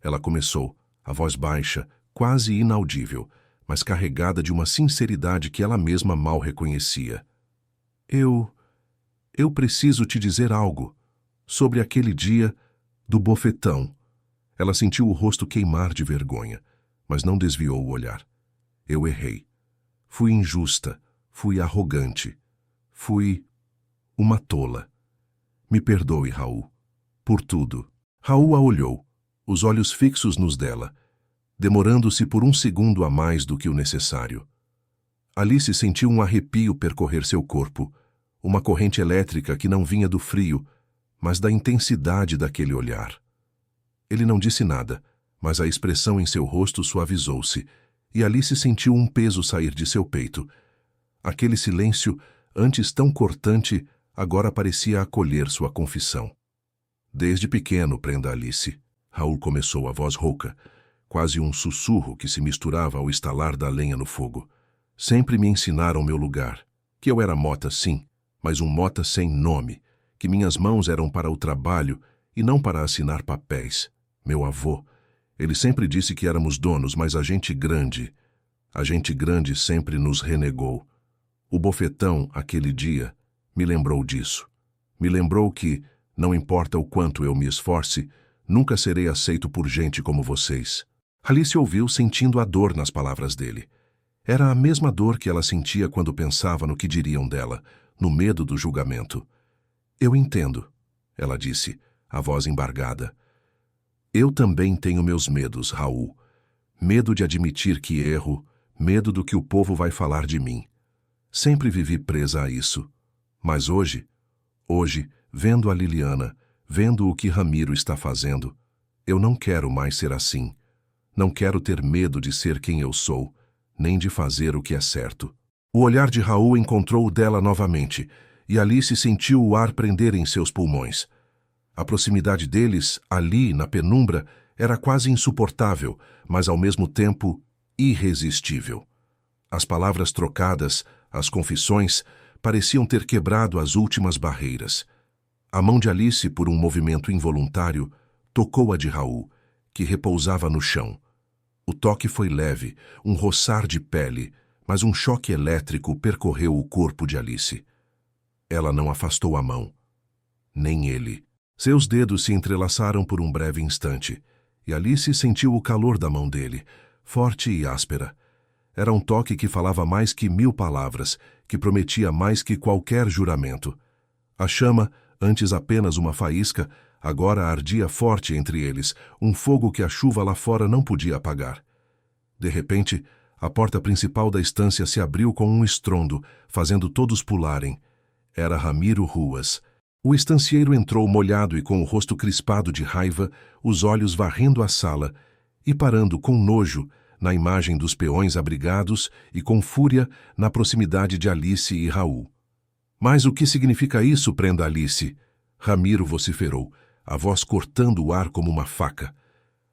ela começou, a voz baixa, quase inaudível, mas carregada de uma sinceridade que ela mesma mal reconhecia. Eu preciso te dizer algo sobre aquele dia do bofetão." Ela sentiu o rosto queimar de vergonha, mas não desviou o olhar. "Eu errei. Fui injusta, fui arrogante, fui uma tola. Me perdoe, Raul, por tudo." Raul a olhou, os olhos fixos nos dela, demorando-se por um segundo a mais do que o necessário. Alice sentiu um arrepio percorrer seu corpo, uma corrente elétrica que não vinha do frio, mas da intensidade daquele olhar. Ele não disse nada, mas a expressão em seu rosto suavizou-se, e Alice sentiu um peso sair de seu peito. Aquele silêncio, antes tão cortante, agora parecia acolher sua confissão. "Desde pequeno, prenda Alice", Raul começou, a voz rouca, quase um sussurro que se misturava ao estalar da lenha no fogo. "Sempre me ensinaram meu lugar, que eu era mota sim, mas um mota sem nome, que minhas mãos eram para o trabalho e não para assinar papéis. Meu avô, ele sempre disse que éramos donos, mas a gente grande sempre nos renegou. O bofetão, aquele dia, me lembrou disso. Me lembrou que, não importa o quanto eu me esforce, nunca serei aceito por gente como vocês." Alice ouviu, sentindo a dor nas palavras dele. Era a mesma dor que ela sentia quando pensava no que diriam dela, no medo do julgamento. "Eu entendo", ela disse, a voz embargada. "Eu também tenho meus medos, Raul. Medo de admitir que erro, medo do que o povo vai falar de mim. Sempre vivi presa a isso. Mas hoje, vendo a Liliana, vendo o que Ramiro está fazendo, eu não quero mais ser assim. Não quero ter medo de ser quem eu sou, nem de fazer o que é certo." O olhar de Raul encontrou o dela novamente, e Alice sentiu o ar prender em seus pulmões. A proximidade deles, ali, na penumbra, era quase insuportável, mas ao mesmo tempo irresistível. As palavras trocadas, as confissões, pareciam ter quebrado as últimas barreiras. A mão de Alice, por um movimento involuntário, tocou a de Raul, que repousava no chão. O toque foi leve, um roçar de pele, mas um choque elétrico percorreu o corpo de Alice. Ela não afastou a mão. Nem ele. Seus dedos se entrelaçaram por um breve instante, e Alice sentiu o calor da mão dele, forte e áspera. Era um toque que falava mais que 1000 palavras, que prometia mais que qualquer juramento. A chama, antes apenas uma faísca, agora ardia forte entre eles, um fogo que a chuva lá fora não podia apagar. De repente, a porta principal da estância se abriu com um estrondo, fazendo todos pularem. Era Ramiro Ruas. O estancieiro entrou molhado e com o rosto crispado de raiva, os olhos varrendo a sala e parando com nojo na imagem dos peões abrigados e com fúria na proximidade de Alice e Raul. Mas o que significa isso, prenda Alice? Ramiro vociferou, a voz cortando o ar como uma faca.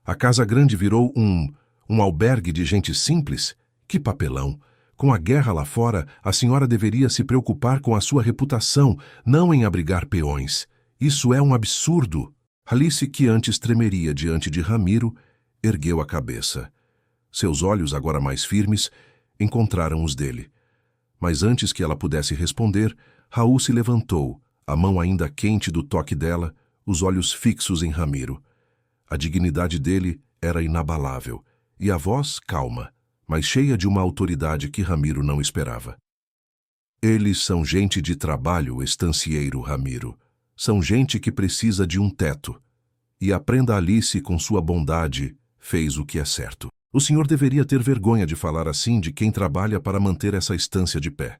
A casa grande virou um albergue de gente simples? Que papelão! Com a guerra lá fora, a senhora deveria se preocupar com a sua reputação, não em abrigar peões. Isso é um absurdo. Alice, que antes tremeria diante de Ramiro, ergueu a cabeça. Seus olhos, agora mais firmes, encontraram os dele. Mas antes que ela pudesse responder, Raul se levantou, a mão ainda quente do toque dela, os olhos fixos em Ramiro. A dignidade dele era inabalável, e a voz calma, mas cheia de uma autoridade que Ramiro não esperava. Eles são gente de trabalho, estancieiro Ramiro. São gente que precisa de um teto. E a prenda Alice, com sua bondade, fez o que é certo. O senhor deveria ter vergonha de falar assim de quem trabalha para manter essa estância de pé.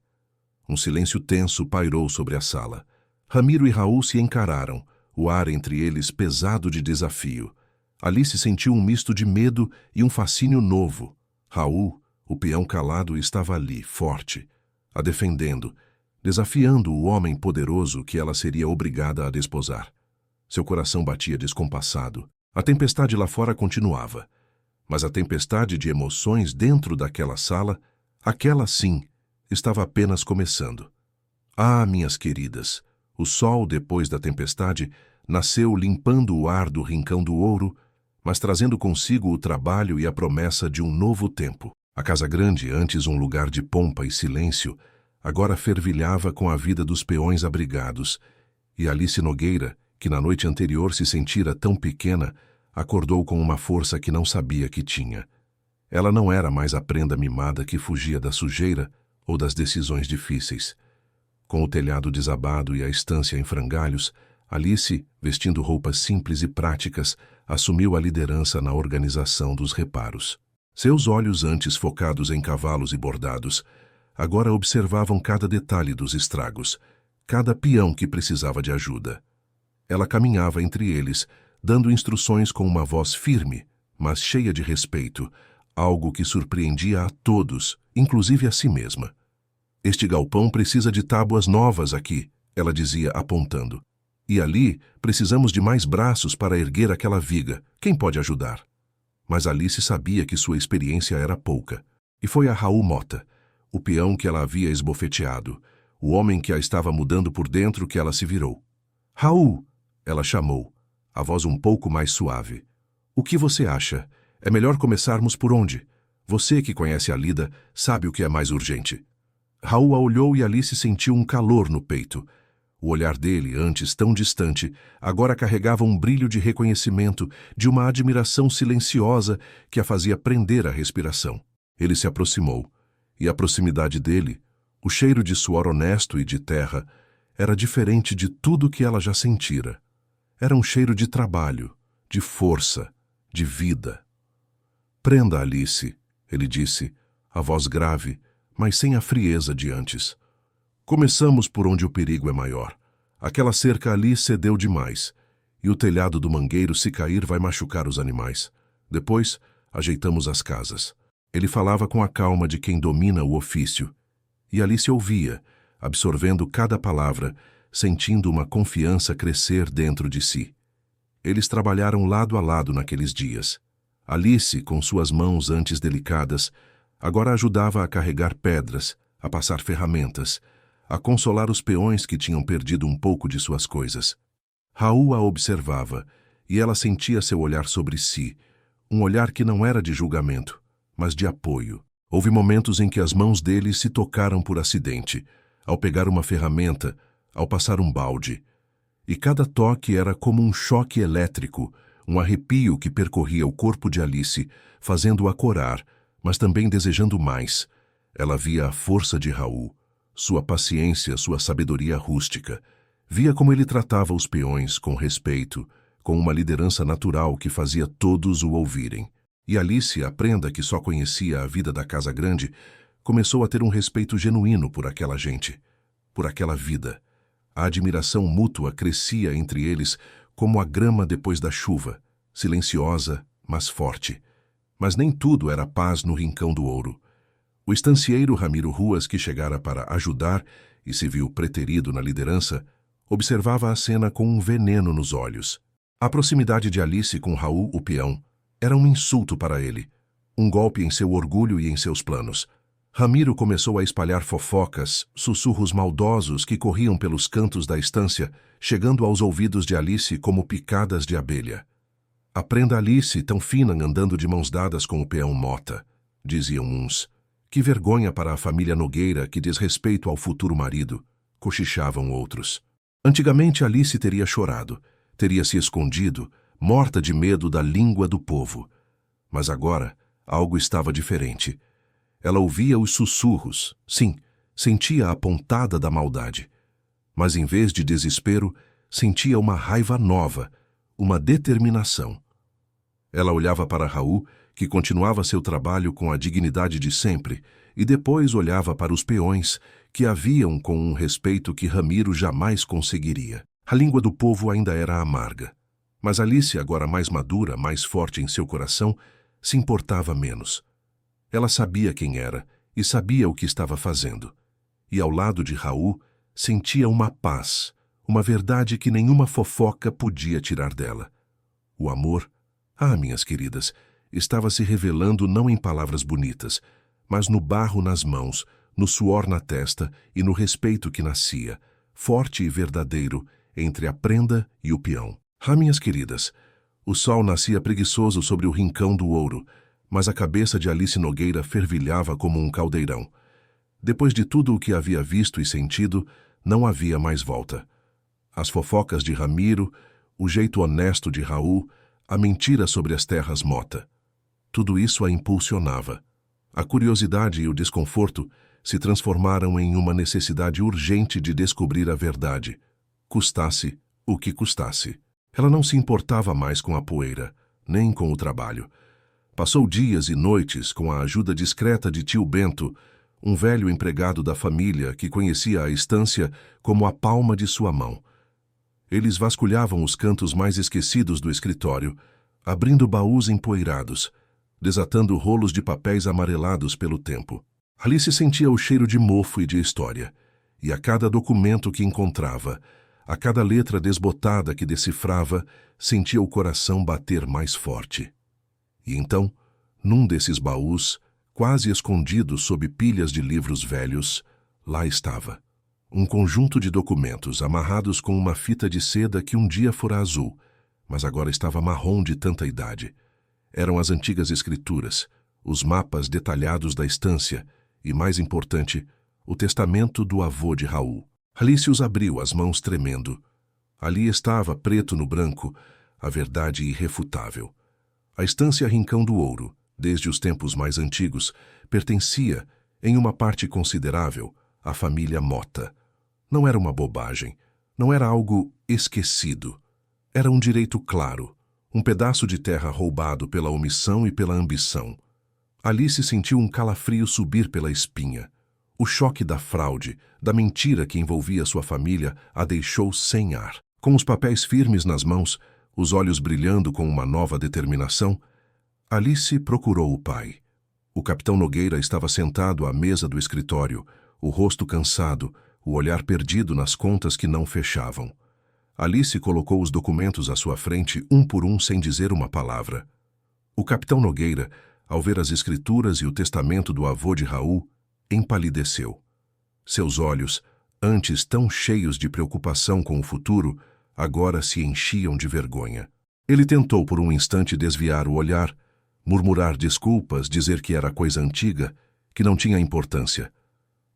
Um silêncio tenso pairou sobre a sala. Ramiro e Raul se encararam, o ar entre eles pesado de desafio. Alice sentiu um misto de medo e um fascínio novo. Raul, o peão calado, estava ali, forte, a defendendo, desafiando o homem poderoso que ela seria obrigada a desposar. Seu coração batia descompassado. A tempestade lá fora continuava. Mas a tempestade de emoções dentro daquela sala, aquela sim, estava apenas começando. Ah, minhas queridas, o sol, depois da tempestade, nasceu limpando o ar do Rincão do Ouro, mas trazendo consigo o trabalho e a promessa de um novo tempo. A casa grande, antes um lugar de pompa e silêncio, agora fervilhava com a vida dos peões abrigados, e Alice Nogueira, que na noite anterior se sentira tão pequena, acordou com uma força que não sabia que tinha. Ela não era mais a prenda mimada que fugia da sujeira ou das decisões difíceis. Com o telhado desabado e a estância em frangalhos, Alice, vestindo roupas simples e práticas, assumiu a liderança na organização dos reparos. Seus olhos, antes focados em cavalos e bordados, agora observavam cada detalhe dos estragos, cada peão que precisava de ajuda. Ela caminhava entre eles, dando instruções com uma voz firme, mas cheia de respeito, algo que surpreendia a todos, inclusive a si mesma. Este galpão precisa de tábuas novas aqui, ela dizia apontando. E ali precisamos de mais braços para erguer aquela viga. Quem pode ajudar? Mas Alice sabia que sua experiência era pouca. E foi a Raul Mota, o peão que ela havia esbofeteado, o homem que a estava mudando por dentro, que ela se virou. Raul! Ela chamou, a voz um pouco mais suave. O que você acha? É melhor começarmos por onde? Você que conhece a lida sabe o que é mais urgente. Raul a olhou e Alice sentiu um calor no peito. O olhar dele, antes tão distante, agora carregava um brilho de reconhecimento, de uma admiração silenciosa que a fazia prender a respiração. Ele se aproximou, e a proximidade dele, o cheiro de suor honesto e de terra, era diferente de tudo que ela já sentira. Era um cheiro de trabalho, de força, de vida. Prenda Alice, ele disse, a voz grave, mas sem a frieza de antes. Começamos por onde o perigo é maior. Aquela cerca ali cedeu demais, e o telhado do mangueiro, se cair, vai machucar os animais. Depois, ajeitamos as casas. Ele falava com a calma de quem domina o ofício, e Alice ouvia, absorvendo cada palavra, sentindo uma confiança crescer dentro de si. Eles trabalharam lado a lado naqueles dias. Alice, com suas mãos antes delicadas, agora ajudava a carregar pedras, a passar ferramentas, a consolar os peões que tinham perdido um pouco de suas coisas. Raul a observava, e ela sentia seu olhar sobre si, um olhar que não era de julgamento, mas de apoio. Houve momentos em que as mãos dele se tocaram por acidente, ao pegar uma ferramenta, ao passar um balde. E cada toque era como um choque elétrico, um arrepio que percorria o corpo de Alice, fazendo-a corar, mas também desejando mais. Ela via a força de Raul, sua paciência, sua sabedoria rústica. Via como ele tratava os peões com respeito, com uma liderança natural que fazia todos o ouvirem. E Alice, a prenda que só conhecia a vida da casa grande, começou a ter um respeito genuíno por aquela gente, por aquela vida. A admiração mútua crescia entre eles como a grama depois da chuva, silenciosa, mas forte. Mas nem tudo era paz no Rincão do Ouro. O estancieiro Ramiro Ruas, que chegara para ajudar e se viu preterido na liderança, observava a cena com um veneno nos olhos. A proximidade de Alice com Raul, o peão, era um insulto para ele, um golpe em seu orgulho e em seus planos. Ramiro começou a espalhar fofocas, sussurros maldosos que corriam pelos cantos da estância, chegando aos ouvidos de Alice como picadas de abelha. "Aprenda Alice, tão fina andando de mãos dadas com o peão Mota", diziam uns. "Que vergonha para a família Nogueira, que diz respeito ao futuro marido", cochichavam outros. Antigamente Alice teria chorado, teria se escondido, morta de medo da língua do povo. Mas agora, algo estava diferente. Ela ouvia os sussurros, sim, sentia a pontada da maldade. Mas em vez de desespero, sentia uma raiva nova, uma determinação. Ela olhava para Raul, que continuava seu trabalho com a dignidade de sempre, e depois olhava para os peões, que a viam com um respeito que Ramiro jamais conseguiria. A língua do povo ainda era amarga. Mas Alice, agora mais madura, mais forte em seu coração, se importava menos. Ela sabia quem era e sabia o que estava fazendo. E ao lado de Raul, sentia uma paz, uma verdade que nenhuma fofoca podia tirar dela. O amor, minhas queridas, estava se revelando não em palavras bonitas, mas no barro nas mãos, no suor na testa e no respeito que nascia, forte e verdadeiro, entre a prenda e o peão. Minhas queridas, o sol nascia preguiçoso sobre o Rincão do Ouro, mas a cabeça de Alice Nogueira fervilhava como um caldeirão. Depois de tudo o que havia visto e sentido, não havia mais volta. As fofocas de Ramiro, o jeito honesto de Raul, a mentira sobre as terras Mota. Tudo isso a impulsionava. A curiosidade e o desconforto se transformaram em uma necessidade urgente de descobrir a verdade, custasse o que custasse. Ela não se importava mais com a poeira, nem com o trabalho. Passou dias e noites com a ajuda discreta de tio Bento, um velho empregado da família que conhecia a estância como a palma de sua mão. Eles vasculhavam os cantos mais esquecidos do escritório, abrindo baús empoeirados, desatando rolos de papéis amarelados pelo tempo. Alice sentia o cheiro de mofo e de história, e a cada documento que encontrava, a cada letra desbotada que decifrava, sentia o coração bater mais forte. E então, num desses baús, quase escondido sob pilhas de livros velhos, lá estava. Um conjunto de documentos amarrados com uma fita de seda que um dia fora azul, mas agora estava marrom de tanta idade. Eram as antigas escrituras, os mapas detalhados da estância e, mais importante, o testamento do avô de Raul. Alice os abriu, as mãos tremendo. Ali estava, preto no branco, a verdade irrefutável. A estância Rincão do Ouro, desde os tempos mais antigos, pertencia, em uma parte considerável, à família Mota. Não era uma bobagem, não era algo esquecido. Era um direito claro, um pedaço de terra roubado pela omissão e pela ambição. Alice sentiu um calafrio subir pela espinha. O choque da fraude, da mentira que envolvia sua família, a deixou sem ar. Com os papéis firmes nas mãos, os olhos brilhando com uma nova determinação, Alice procurou o pai. O capitão Nogueira estava sentado à mesa do escritório, o rosto cansado, o olhar perdido nas contas que não fechavam. Alice colocou os documentos à sua frente, um por um, sem dizer uma palavra. O capitão Nogueira, ao ver as escrituras e o testamento do avô de Raul, empalideceu. Seus olhos, antes tão cheios de preocupação com o futuro, agora se enchiam de vergonha. Ele tentou por um instante desviar o olhar, murmurar desculpas, dizer que era coisa antiga, que não tinha importância.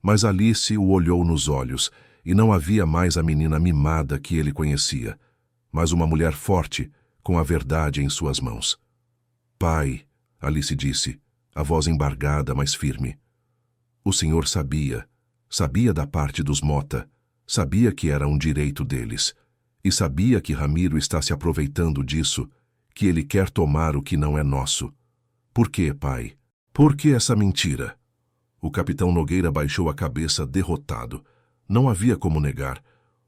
Mas Alice o olhou nos olhos e não havia mais a menina mimada que ele conhecia, mas uma mulher forte, com a verdade em suas mãos. Pai, Alice disse, a voz embargada, mas firme. O senhor sabia da parte dos Mota, sabia que era um direito deles, e sabia que Ramiro está se aproveitando disso, que ele quer tomar o que não é nosso. Por quê, pai? Por que essa mentira? O capitão Nogueira baixou a cabeça derrotado. Não havia como negar.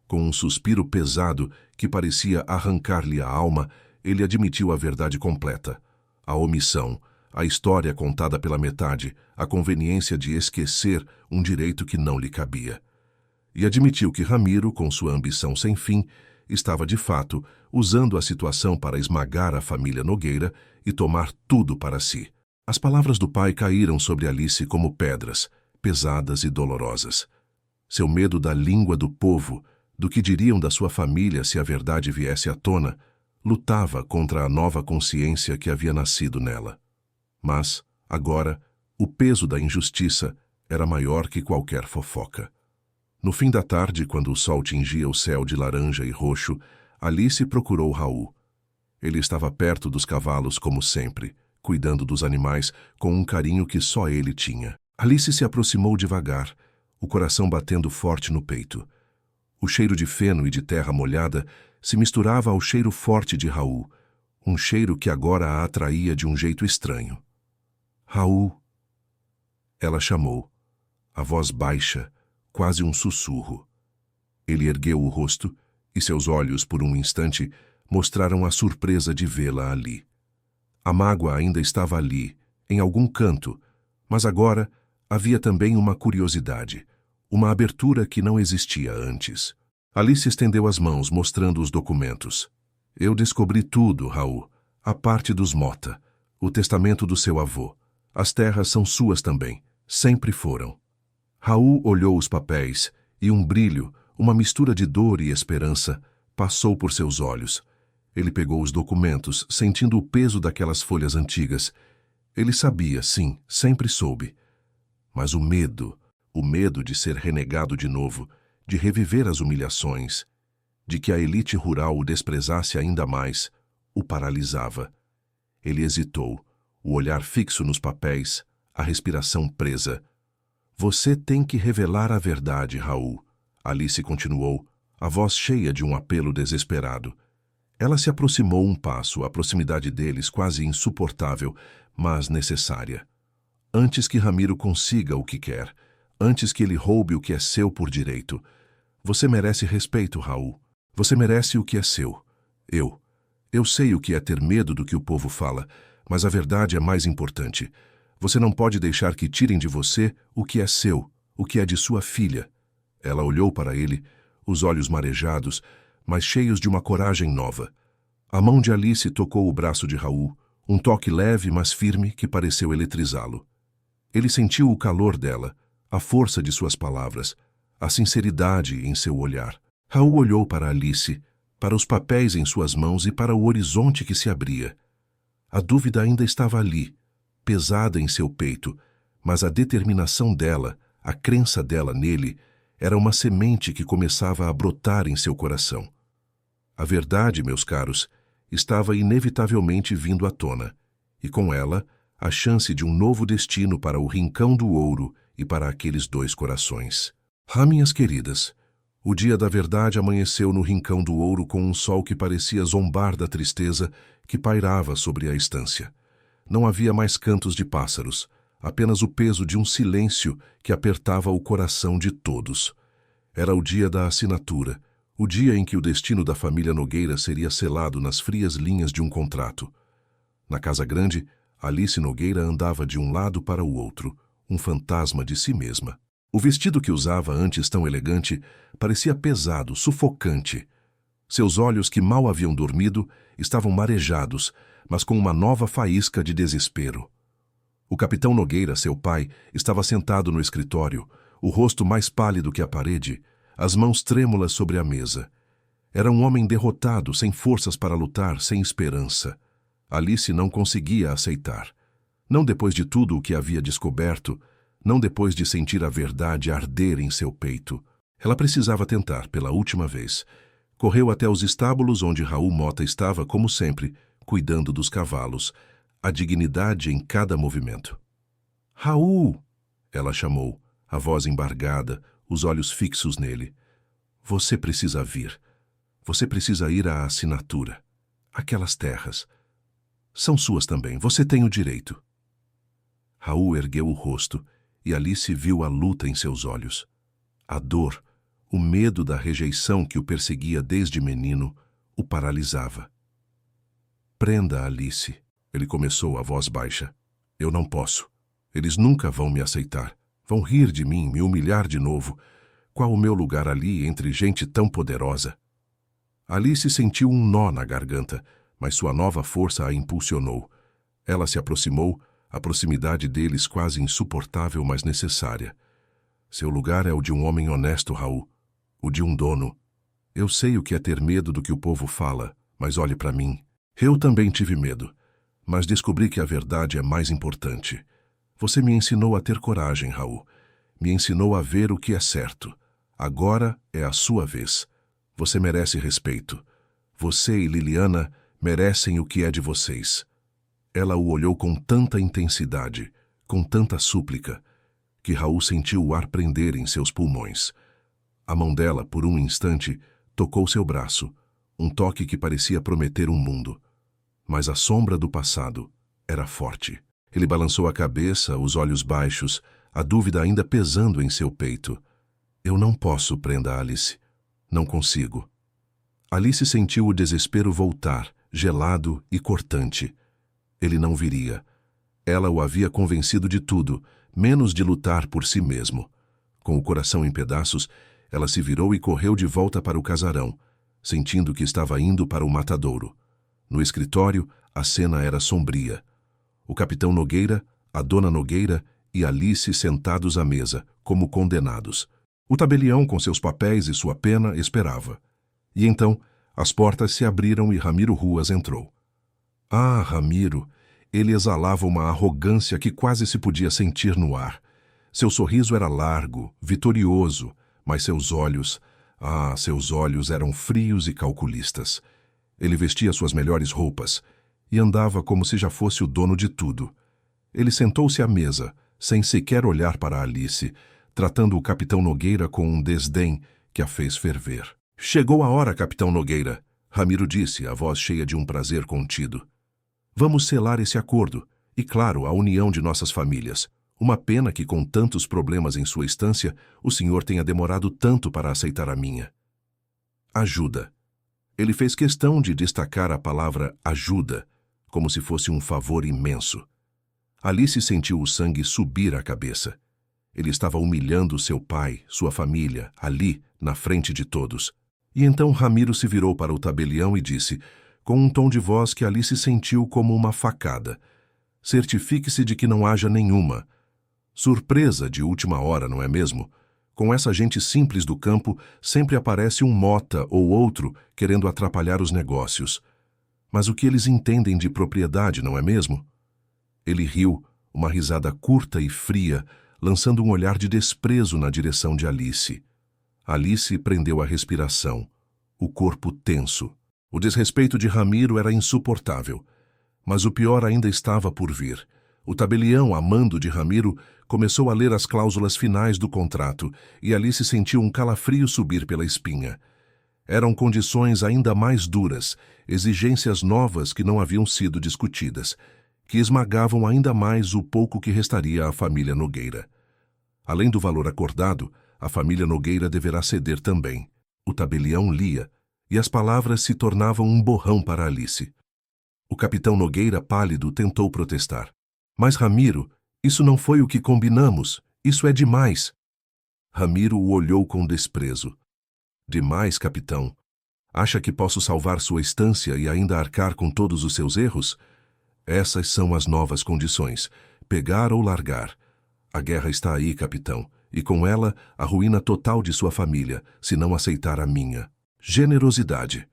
Com um suspiro pesado que parecia arrancar-lhe a alma, ele admitiu a verdade completa. A omissão, a história contada pela metade, a conveniência de esquecer um direito que não lhe cabia. E admitiu que Ramiro, com sua ambição sem fim, estava de fato usando a situação para esmagar a família Nogueira e tomar tudo para si. As palavras do pai caíram sobre Alice como pedras, pesadas e dolorosas. Seu medo da língua do povo, do que diriam da sua família se a verdade viesse à tona, lutava contra a nova consciência que havia nascido nela. Mas, agora, o peso da injustiça era maior que qualquer fofoca. No fim da tarde, quando o sol tingia o céu de laranja e roxo, Alice procurou Raul. Ele estava perto dos cavalos como sempre, cuidando dos animais com um carinho que só ele tinha. Alice se aproximou devagar, o coração batendo forte no peito. O cheiro de feno e de terra molhada se misturava ao cheiro forte de Raul, um cheiro que agora a atraía de um jeito estranho. Raul! Ela chamou, a voz baixa, quase um sussurro. Ele ergueu o rosto e seus olhos, por um instante, mostraram a surpresa de vê-la ali. A mágoa ainda estava ali, em algum canto, mas agora havia também uma curiosidade, uma abertura que não existia antes. Alice estendeu as mãos, mostrando os documentos. Eu descobri tudo, Raul, a parte dos Mota, o testamento do seu avô. As terras são suas também, sempre foram. Raul olhou os papéis e um brilho, uma mistura de dor e esperança, passou por seus olhos. Ele pegou os documentos, sentindo o peso daquelas folhas antigas. Ele sabia, sim, sempre soube. Mas o medo de ser renegado de novo, de reviver as humilhações, de que a elite rural o desprezasse ainda mais, o paralisava. Ele hesitou, o olhar fixo nos papéis, a respiração presa. Você tem que revelar a verdade, Raul. Alice continuou, a voz cheia de um apelo desesperado. Ela se aproximou um passo, a proximidade deles quase insuportável, mas necessária. Antes que Ramiro consiga o que quer, antes que ele roube o que é seu por direito. Você merece respeito, Raul. Você merece o que é seu. Eu sei o que é ter medo do que o povo fala, mas a verdade é mais importante. Você não pode deixar que tirem de você o que é seu, o que é de sua filha. Ela olhou para ele, os olhos marejados, mas cheios de uma coragem nova. A mão de Alice tocou o braço de Raul, um toque leve, mas firme, que pareceu eletrizá-lo. Ele sentiu o calor dela, a força de suas palavras, a sinceridade em seu olhar. Raul olhou para Alice, para os papéis em suas mãos e para o horizonte que se abria. A dúvida ainda estava ali, pesada em seu peito, mas a determinação dela, a crença dela nele, era uma semente que começava a brotar em seu coração. A verdade, meus caros, estava inevitavelmente vindo à tona, e com ela, a chance de um novo destino para o Rincão do Ouro e para aqueles dois corações. Minhas queridas, o dia da verdade amanheceu no Rincão do Ouro com um sol que parecia zombar da tristeza que pairava sobre a estância. Não havia mais cantos de pássaros, apenas o peso de um silêncio que apertava o coração de todos. Era o dia da assinatura, o dia em que o destino da família Nogueira seria selado nas frias linhas de um contrato. Na casa grande, Alice Nogueira andava de um lado para o outro, um fantasma de si mesma. O vestido que usava antes tão elegante parecia pesado, sufocante. Seus olhos, que mal haviam dormido, estavam marejados, mas com uma nova faísca de desespero. O capitão Nogueira, seu pai, estava sentado no escritório, o rosto mais pálido que a parede, as mãos trêmulas sobre a mesa. Era um homem derrotado, sem forças para lutar, sem esperança. Alice não conseguia aceitar. Não depois de tudo o que havia descoberto, não depois de sentir a verdade arder em seu peito. Ela precisava tentar pela última vez. Correu até os estábulos onde Raul Mota estava, como sempre, cuidando dos cavalos, a dignidade em cada movimento. "Raul!" ela chamou, a voz embargada, os olhos fixos nele. "Você precisa vir. Você precisa ir à assinatura. Aquelas terras. São suas também. Você tem o direito." Raul ergueu o rosto e Alice viu a luta em seus olhos. A dor, o medo da rejeição que o perseguia desde menino, o paralisava. "Prenda Alice", ele começou a voz baixa. "Eu não posso. Eles nunca vão me aceitar. Vão rir de mim, me humilhar de novo. Qual o meu lugar ali entre gente tão poderosa?" Alice sentiu um nó na garganta, mas sua nova força a impulsionou. Ela se aproximou, a proximidade deles quase insuportável, mas necessária. "Seu lugar é o de um homem honesto, Raul. O de um dono. Eu sei o que é ter medo do que o povo fala, mas olhe para mim. Eu também tive medo, mas descobri que a verdade é mais importante. Você me ensinou a ter coragem, Raul. Me ensinou a ver o que é certo. Agora é a sua vez. Você merece respeito. Você e Liliana merecem o que é de vocês." Ela o olhou com tanta intensidade, com tanta súplica, que Raul sentiu o ar prender em seus pulmões. A mão dela, por um instante, tocou seu braço, um toque que parecia prometer um mundo. Mas a sombra do passado era forte. Ele balançou a cabeça, os olhos baixos, a dúvida ainda pesando em seu peito. "Eu não posso, prenda Alice. Não consigo." Alice sentiu o desespero voltar, gelado e cortante. Ele não viria. Ela o havia convencido de tudo, menos de lutar por si mesmo. Com o coração em pedaços, ela se virou e correu de volta para o casarão, sentindo que estava indo para o matadouro. No escritório, a cena era sombria. O capitão Nogueira, a dona Nogueira e Alice sentados à mesa, como condenados. O tabelião, com seus papéis e sua pena, esperava. E então, as portas se abriram e Ramiro Ruas entrou. Ah, Ramiro! Ele exalava uma arrogância que quase se podia sentir no ar. Seu sorriso era largo, vitorioso, mas seus olhos eram frios e calculistas. Ele vestia suas melhores roupas e andava como se já fosse o dono de tudo. Ele sentou-se à mesa, sem sequer olhar para Alice, tratando o capitão Nogueira com um desdém que a fez ferver. "Chegou a hora, capitão Nogueira", Ramiro disse, a voz cheia de um prazer contido. "Vamos selar esse acordo, e claro, a união de nossas famílias. Uma pena que, com tantos problemas em sua estância, o senhor tenha demorado tanto para aceitar a minha." Ajuda. Ele fez questão de destacar a palavra ajuda, como se fosse um favor imenso. Alice sentiu o sangue subir à cabeça. Ele estava humilhando seu pai, sua família, ali, na frente de todos. E então Ramiro se virou para o tabelião e disse, com um tom de voz que Alice sentiu como uma facada: "Certifique-se de que não haja nenhuma." Surpresa de última hora, não é mesmo? Com essa gente simples do campo, sempre aparece um mota ou outro querendo atrapalhar os negócios. Mas o que eles entendem de propriedade, não é mesmo? Ele riu, uma risada curta e fria, lançando um olhar de desprezo na direção de Alice. Alice prendeu a respiração, o corpo tenso. O desrespeito de Ramiro era insuportável, mas o pior ainda estava por vir. O tabelião, amando de Ramiro, começou a ler as cláusulas finais do contrato e Alice sentiu um calafrio subir pela espinha. Eram condições ainda mais duras, exigências novas que não haviam sido discutidas, que esmagavam ainda mais o pouco que restaria à família Nogueira. Além do valor acordado, a família Nogueira deverá ceder também. O tabelião lia, e as palavras se tornavam um borrão para Alice. O capitão Nogueira, pálido, tentou protestar. "Mas, Ramiro, isso não foi o que combinamos. Isso é demais." Ramiro o olhou com desprezo. "Demais, capitão? Acha que posso salvar sua estância e ainda arcar com todos os seus erros? Essas são as novas condições. Pegar ou largar. A guerra está aí, capitão, e com ela a ruína total de sua família, se não aceitar a minha." Generosidade.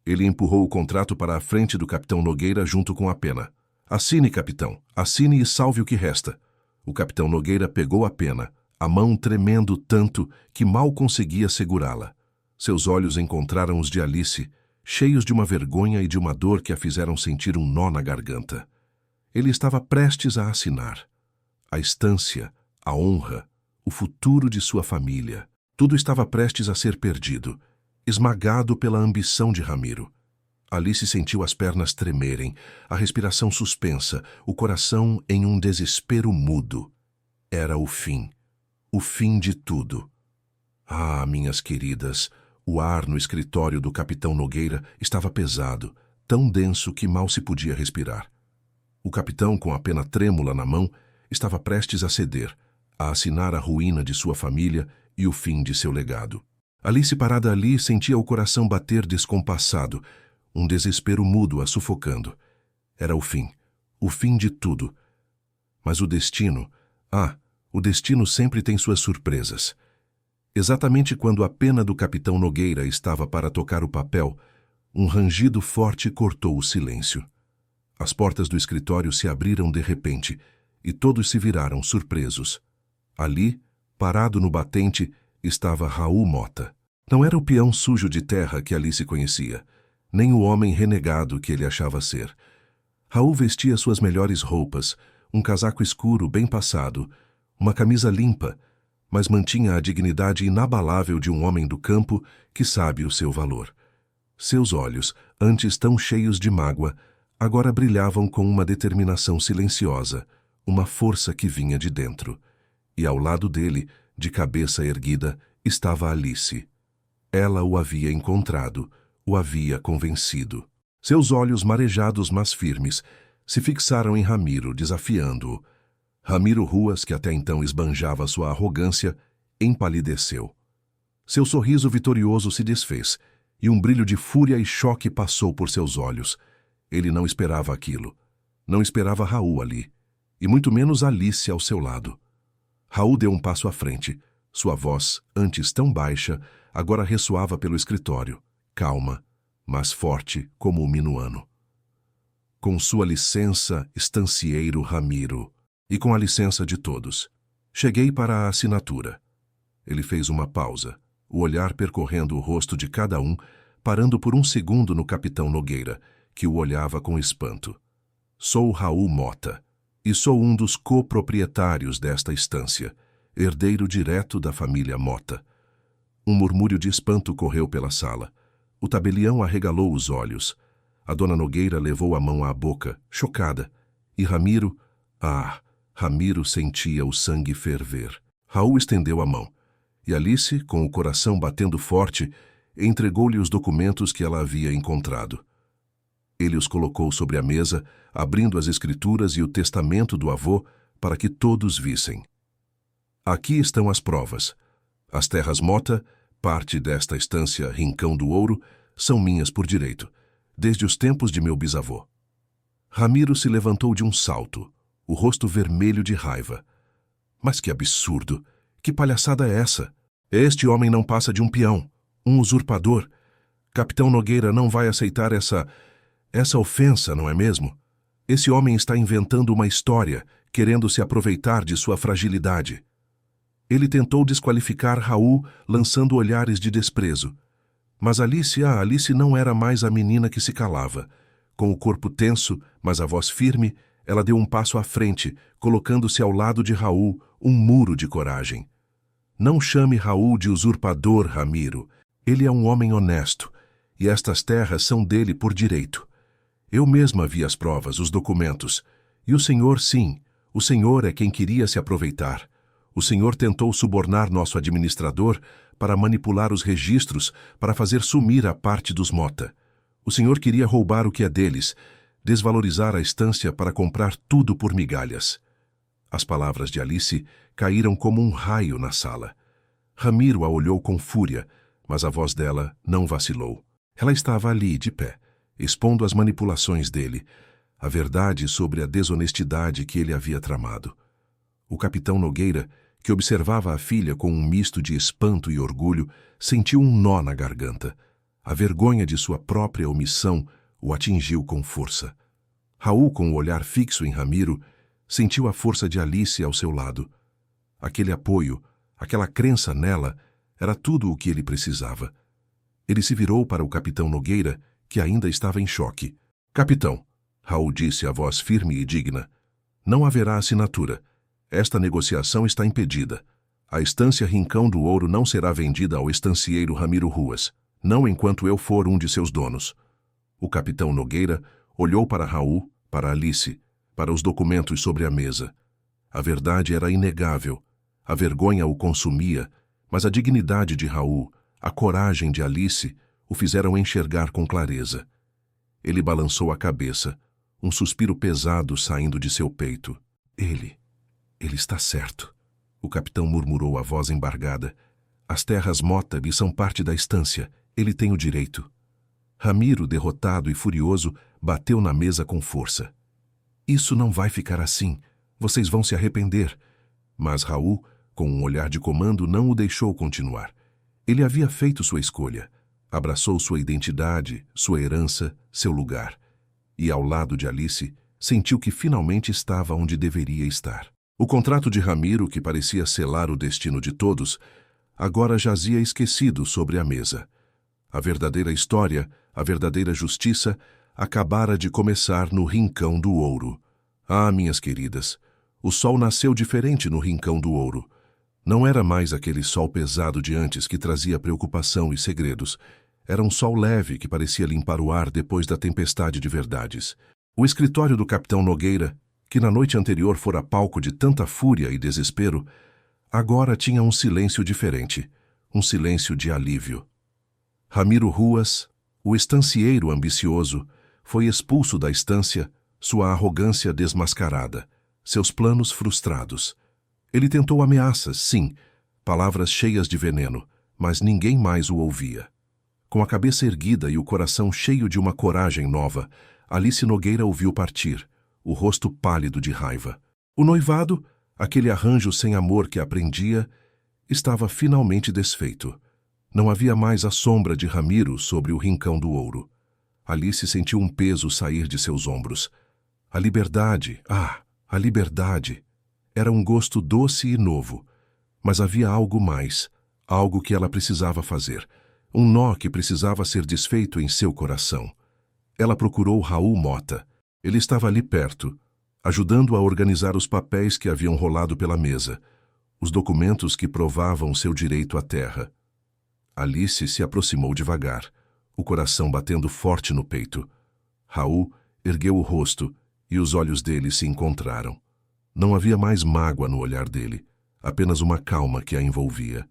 Ele empurrou o contrato para a frente do capitão Nogueira junto com a pena. Assine, capitão. Assine e salve o que resta. O capitão Nogueira pegou a pena, a mão tremendo tanto que mal conseguia segurá-la. Seus olhos encontraram os de Alice, cheios de uma vergonha e de uma dor que a fizeram sentir um nó na garganta. Ele estava prestes a assinar. A estância, a honra, o futuro de sua família. Tudo estava prestes a ser perdido, esmagado pela ambição de Ramiro. Alice sentiu as pernas tremerem, a respiração suspensa, o coração em um desespero mudo. Era o fim de tudo. Ah, minhas queridas, o ar no escritório do capitão Nogueira estava pesado, tão denso que mal se podia respirar. O capitão, com a pena trêmula na mão, estava prestes a ceder, a assinar a ruína de sua família e o fim de seu legado. Alice, parada ali, sentia o coração bater descompassado, um desespero mudo a sufocando. Era o fim de tudo. Mas o destino sempre tem suas surpresas. Exatamente quando a pena do capitão Nogueira estava para tocar o papel, um rangido forte cortou o silêncio. As portas do escritório se abriram de repente e todos se viraram surpresos. Ali, parado no batente, estava Raul Mota. Não era o peão sujo de terra que Alice conhecia, nem o homem renegado que ele achava ser. Raul vestia suas melhores roupas, um casaco escuro bem passado, uma camisa limpa, mas mantinha a dignidade inabalável de um homem do campo que sabe o seu valor. Seus olhos, antes tão cheios de mágoa, agora brilhavam com uma determinação silenciosa, uma força que vinha de dentro. E ao lado dele, de cabeça erguida, estava Alice. Ela o havia encontrado, o havia convencido. Seus olhos marejados, mas firmes, se fixaram em Ramiro, desafiando-o. Ramiro Ruas, que até então esbanjava sua arrogância, empalideceu. Seu sorriso vitorioso se desfez, e um brilho de fúria e choque passou por seus olhos. Ele não esperava aquilo. Não esperava Raul ali, e muito menos Alice ao seu lado. Raul deu um passo à frente. Sua voz, antes tão baixa, agora ressoava pelo escritório, calma, mas forte como o minuano. Com sua licença, estancieiro Ramiro, e com a licença de todos, cheguei para a assinatura. Ele fez uma pausa, o olhar percorrendo o rosto de cada um, parando por um segundo no capitão Nogueira, que o olhava com espanto. Sou Raul Mota, e sou um dos coproprietários desta estância, herdeiro direto da família Mota. Um murmúrio de espanto correu pela sala. O tabelião arregalou os olhos. A dona Nogueira levou a mão à boca, chocada. E Ramiro sentia o sangue ferver. Raul estendeu a mão. E Alice, com o coração batendo forte, entregou-lhe os documentos que ela havia encontrado. Ele os colocou sobre a mesa, abrindo as escrituras e o testamento do avô para que todos vissem. Aqui estão as provas. As terras Mota, parte desta estância Rincão do Ouro, são minhas por direito, desde os tempos de meu bisavô. Ramiro se levantou de um salto, o rosto vermelho de raiva. Mas que absurdo! Que palhaçada é essa? Este homem não passa de um peão, um usurpador. Capitão Nogueira não vai aceitar essa ofensa, não é mesmo? Esse homem está inventando uma história, querendo se aproveitar de sua fragilidade. Ele tentou desqualificar Raul, lançando olhares de desprezo. Mas Alice não era mais a menina que se calava. Com o corpo tenso, mas a voz firme, ela deu um passo à frente, colocando-se ao lado de Raul, um muro de coragem. Não chame Raul de usurpador, Ramiro. Ele é um homem honesto, e estas terras são dele por direito. Eu mesma vi as provas, os documentos. E o senhor, sim, o senhor é quem queria se aproveitar. O senhor tentou subornar nosso administrador para manipular os registros, para fazer sumir a parte dos Mota. O senhor queria roubar o que é deles, desvalorizar a estância para comprar tudo por migalhas. As palavras de Alice caíram como um raio na sala. Ramiro a olhou com fúria, mas a voz dela não vacilou. Ela estava ali, de pé, expondo as manipulações dele, a verdade sobre a desonestidade que ele havia tramado. O capitão Nogueira, que observava a filha com um misto de espanto e orgulho, sentiu um nó na garganta. A vergonha de sua própria omissão o atingiu com força. Raul, com o olhar fixo em Ramiro, sentiu a força de Alice ao seu lado. Aquele apoio, aquela crença nela, era tudo o que ele precisava. Ele se virou para o capitão Nogueira, que ainda estava em choque. Capitão, Raul disse a voz firme e digna, não haverá assinatura. Esta negociação está impedida. A estância Rincão do Ouro não será vendida ao estancieiro Ramiro Ruas, não enquanto eu for um de seus donos. O capitão Nogueira olhou para Raul, para Alice, para os documentos sobre a mesa. A verdade era inegável. A vergonha o consumia, mas a dignidade de Raul, a coragem de Alice, o fizeram enxergar com clareza. Ele balançou a cabeça, um suspiro pesado saindo de seu peito. Ele está certo. O capitão murmurou a voz embargada. As terras Mota lhe são parte da estância. Ele tem o direito. Ramiro, derrotado e furioso, bateu na mesa com força. Isso não vai ficar assim. Vocês vão se arrepender. Mas Raul, com um olhar de comando, não o deixou continuar. Ele havia feito sua escolha. Abraçou sua identidade, sua herança, seu lugar. E, ao lado de Alice, sentiu que finalmente estava onde deveria estar. O contrato de Ramiro, que parecia selar o destino de todos, agora jazia esquecido sobre a mesa. A verdadeira história, a verdadeira justiça, acabara de começar no Rincão do Ouro. Ah, minhas queridas, o sol nasceu diferente no Rincão do Ouro. Não era mais aquele sol pesado de antes que trazia preocupação e segredos. Era um sol leve que parecia limpar o ar depois da tempestade de verdades. O escritório do capitão Nogueira, que na noite anterior fora palco de tanta fúria e desespero, agora tinha um silêncio diferente, um silêncio de alívio. Ramiro Ruas, o estancieiro ambicioso, foi expulso da estância, sua arrogância desmascarada, seus planos frustrados. Ele tentou ameaças, sim, palavras cheias de veneno, mas ninguém mais o ouvia. Com a cabeça erguida e o coração cheio de uma coragem nova, Alice Nogueira o viu partir, o rosto pálido de raiva. O noivado, aquele arranjo sem amor que aprendia, estava finalmente desfeito. Não havia mais a sombra de Ramiro sobre o Rincão do Ouro. Alice sentiu um peso sair de seus ombros. A liberdade, a liberdade! Era um gosto doce e novo. Mas havia algo mais, algo que ela precisava fazer. Um nó que precisava ser desfeito em seu coração. Ela procurou Raul Mota. Ele estava ali perto, ajudando a organizar os papéis que haviam rolado pela mesa, os documentos que provavam seu direito à terra. Alice se aproximou devagar, o coração batendo forte no peito. Raul ergueu o rosto e os olhos dele se encontraram. Não havia mais mágoa no olhar dele, apenas uma calma que a envolvia.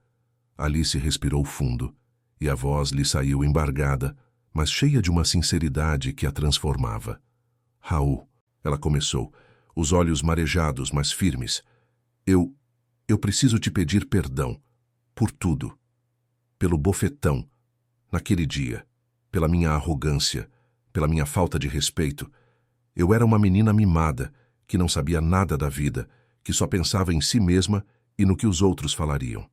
Alice respirou fundo, e a voz lhe saiu embargada, mas cheia de uma sinceridade que a transformava. Raul, ela começou, os olhos marejados, mas firmes. Eu preciso te pedir perdão. Por tudo. Pelo bofetão. Naquele dia. Pela minha arrogância. Pela minha falta de respeito. Eu era uma menina mimada, que não sabia nada da vida, que só pensava em si mesma e no que os outros falariam.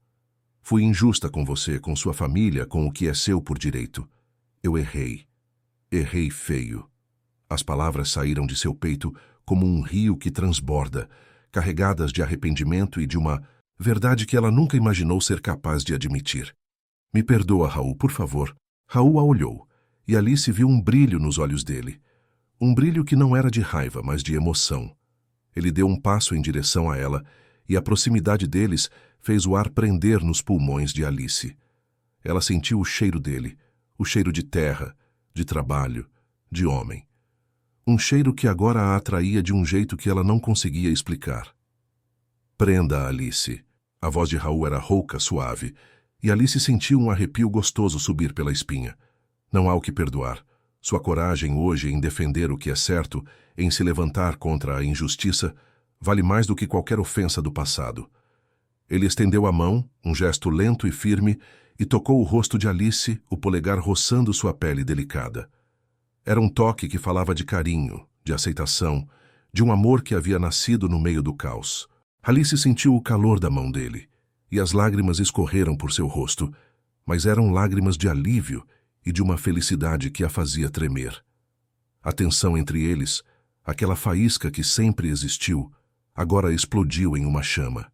Fui injusta com você, com sua família, com o que é seu por direito. Eu errei. Errei feio. As palavras saíram de seu peito como um rio que transborda, carregadas de arrependimento e de uma verdade que ela nunca imaginou ser capaz de admitir. Me perdoa, Raul, por favor. Raul a olhou, e Alice viu um brilho nos olhos dele. Um brilho que não era de raiva, mas de emoção. Ele deu um passo em direção a ela, e a proximidade deles fez o ar prender nos pulmões de Alice. Ela sentiu o cheiro dele, o cheiro de terra, de trabalho, de homem. Um cheiro que agora a atraía de um jeito que ela não conseguia explicar. Prenda, Alice. A voz de Raul era rouca, suave, e Alice sentiu um arrepio gostoso subir pela espinha. Não há o que perdoar. Sua coragem hoje em defender o que é certo, em se levantar contra a injustiça, vale mais do que qualquer ofensa do passado. Ele estendeu a mão, um gesto lento e firme, e tocou o rosto de Alice, o polegar roçando sua pele delicada. Era um toque que falava de carinho, de aceitação, de um amor que havia nascido no meio do caos. Alice sentiu o calor da mão dele, e as lágrimas escorreram por seu rosto, mas eram lágrimas de alívio e de uma felicidade que a fazia tremer. A tensão entre eles, aquela faísca que sempre existiu, agora explodiu em uma chama.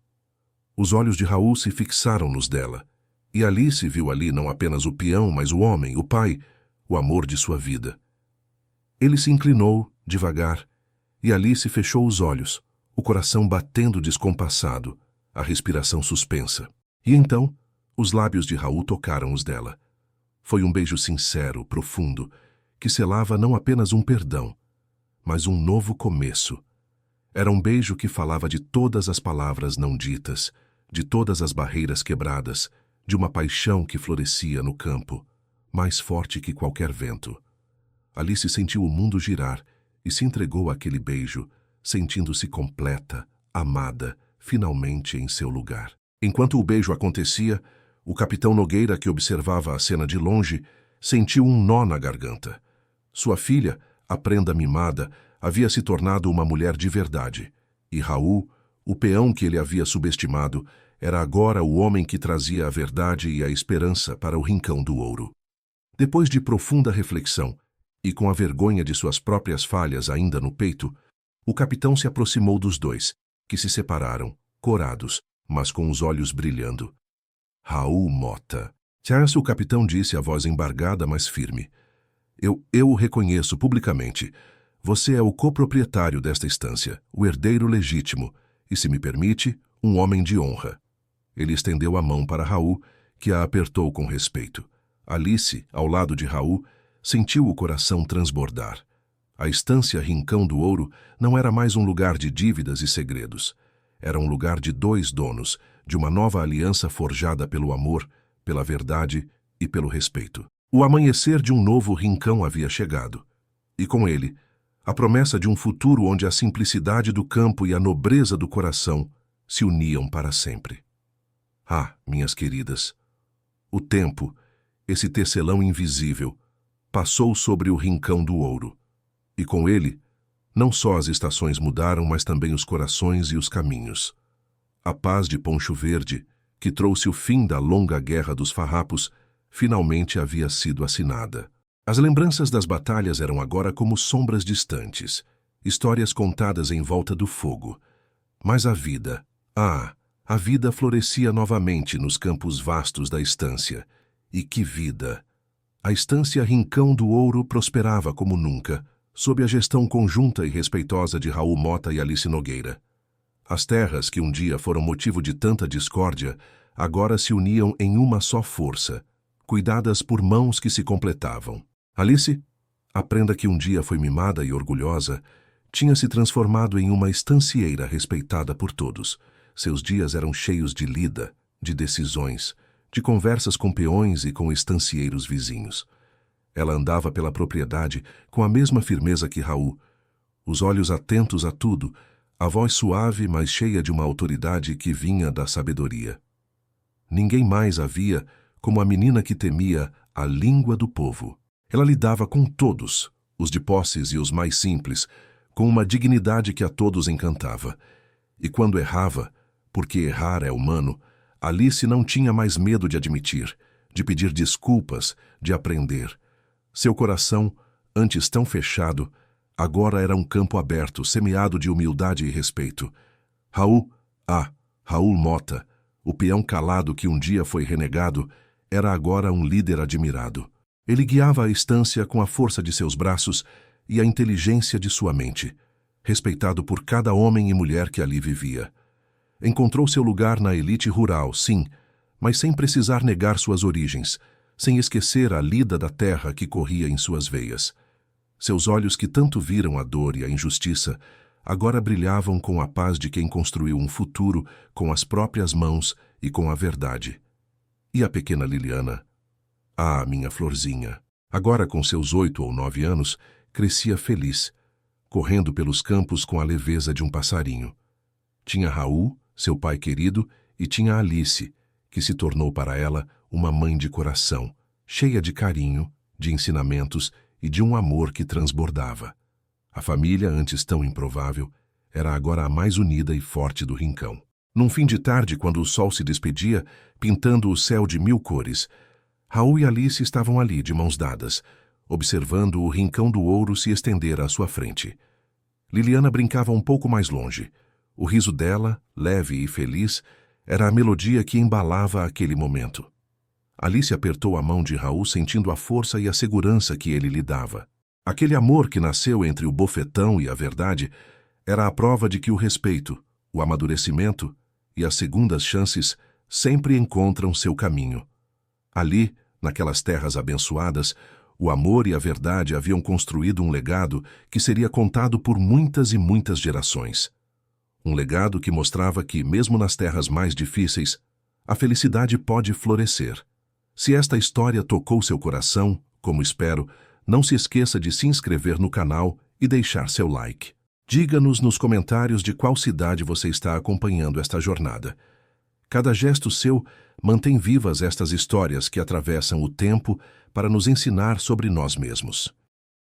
Os olhos de Raul se fixaram nos dela, e Alice viu ali não apenas o peão, mas o homem, o pai, o amor de sua vida. Ele se inclinou, devagar, e Alice fechou os olhos, o coração batendo descompassado, a respiração suspensa. E então, os lábios de Raul tocaram os dela. Foi um beijo sincero, profundo, que selava não apenas um perdão, mas um novo começo. Era um beijo que falava de todas as palavras não ditas, de todas as barreiras quebradas, de uma paixão que florescia no campo, mais forte que qualquer vento. Alice sentiu o mundo girar e se entregou àquele beijo, sentindo-se completa, amada, finalmente em seu lugar. Enquanto o beijo acontecia, o capitão Nogueira, que observava a cena de longe, sentiu um nó na garganta. Sua filha, a prenda mimada, havia se tornado uma mulher de verdade, e Raul, o peão que ele havia subestimado, era agora o homem que trazia a verdade e a esperança para o rincão do ouro. Depois de profunda reflexão, e com a vergonha de suas próprias falhas ainda no peito, o capitão se aproximou dos dois, que se separaram, corados, mas com os olhos brilhando. Raul Mota. Charles, o capitão disse a voz embargada, mas firme. Eu o reconheço publicamente. Você é o coproprietário desta estância, o herdeiro legítimo, e, se me permite, um homem de honra. Ele estendeu a mão para Raul, que a apertou com respeito. Alice, ao lado de Raul, sentiu o coração transbordar. A estância Rincão do Ouro não era mais um lugar de dívidas e segredos. Era um lugar de dois donos, de uma nova aliança forjada pelo amor, pela verdade e pelo respeito. O amanhecer de um novo rincão havia chegado. E com ele, a promessa de um futuro onde a simplicidade do campo e a nobreza do coração se uniam para sempre. Ah, minhas queridas, o tempo, esse tecelão invisível, passou sobre o Rincão do Ouro. E com ele, não só as estações mudaram, mas também os corações e os caminhos. A paz de Poncho Verde, que trouxe o fim da longa guerra dos farrapos, finalmente havia sido assinada. As lembranças das batalhas eram agora como sombras distantes, histórias contadas em volta do fogo. Mas a vida, a vida florescia novamente nos campos vastos da estância. E que vida! A estância Rincão do Ouro prosperava como nunca, sob a gestão conjunta e respeitosa de Raul Mota e Alice Nogueira. As terras que um dia foram motivo de tanta discórdia, agora se uniam em uma só força, cuidadas por mãos que se completavam. Alice, a prenda que um dia foi mimada e orgulhosa, tinha se transformado em uma estancieira respeitada por todos. Seus dias eram cheios de lida, de decisões, de conversas com peões e com estancieiros vizinhos. Ela andava pela propriedade com a mesma firmeza que Raul, os olhos atentos a tudo, a voz suave, mas cheia de uma autoridade que vinha da sabedoria. Ninguém mais a via como a menina que temia a língua do povo. Ela lidava com todos, os de posses e os mais simples, com uma dignidade que a todos encantava. E quando errava, porque errar é humano, Alice não tinha mais medo de admitir, de pedir desculpas, de aprender. Seu coração, antes tão fechado, agora era um campo aberto, semeado de humildade e respeito. Raul Mota, o peão calado que um dia foi renegado, era agora um líder admirado. Ele guiava a estância com a força de seus braços e a inteligência de sua mente, respeitado por cada homem e mulher que ali vivia. Encontrou seu lugar na elite rural, sim, mas sem precisar negar suas origens, sem esquecer a lida da terra que corria em suas veias. Seus olhos que tanto viram a dor e a injustiça, agora brilhavam com a paz de quem construiu um futuro com as próprias mãos e com a verdade. E a pequena Liliana? Ah, minha florzinha! Agora com seus 8 ou 9 anos, crescia feliz, correndo pelos campos com a leveza de um passarinho. Tinha Raul, seu pai querido, e tinha Alice, que se tornou para ela uma mãe de coração, cheia de carinho, de ensinamentos e de um amor que transbordava. A família, antes tão improvável, era agora a mais unida e forte do rincão. Num fim de tarde, quando o sol se despedia, pintando o céu de 1000 cores, Raul e Alice estavam ali, de mãos dadas, observando o rincão do ouro se estender à sua frente. Liliana brincava um pouco mais longe. O riso dela, leve e feliz, era a melodia que embalava aquele momento. Alice apertou a mão de Raul, sentindo a força e a segurança que ele lhe dava. Aquele amor que nasceu entre o bofetão e a verdade era a prova de que o respeito, o amadurecimento e as segundas chances sempre encontram seu caminho. Ali, naquelas terras abençoadas, o amor e a verdade haviam construído um legado que seria contado por muitas e muitas gerações. Um legado que mostrava que, mesmo nas terras mais difíceis, a felicidade pode florescer. Se esta história tocou seu coração, como espero, não se esqueça de se inscrever no canal e deixar seu like. Diga-nos nos comentários de qual cidade você está acompanhando esta jornada. Cada gesto seu mantém vivas estas histórias que atravessam o tempo para nos ensinar sobre nós mesmos.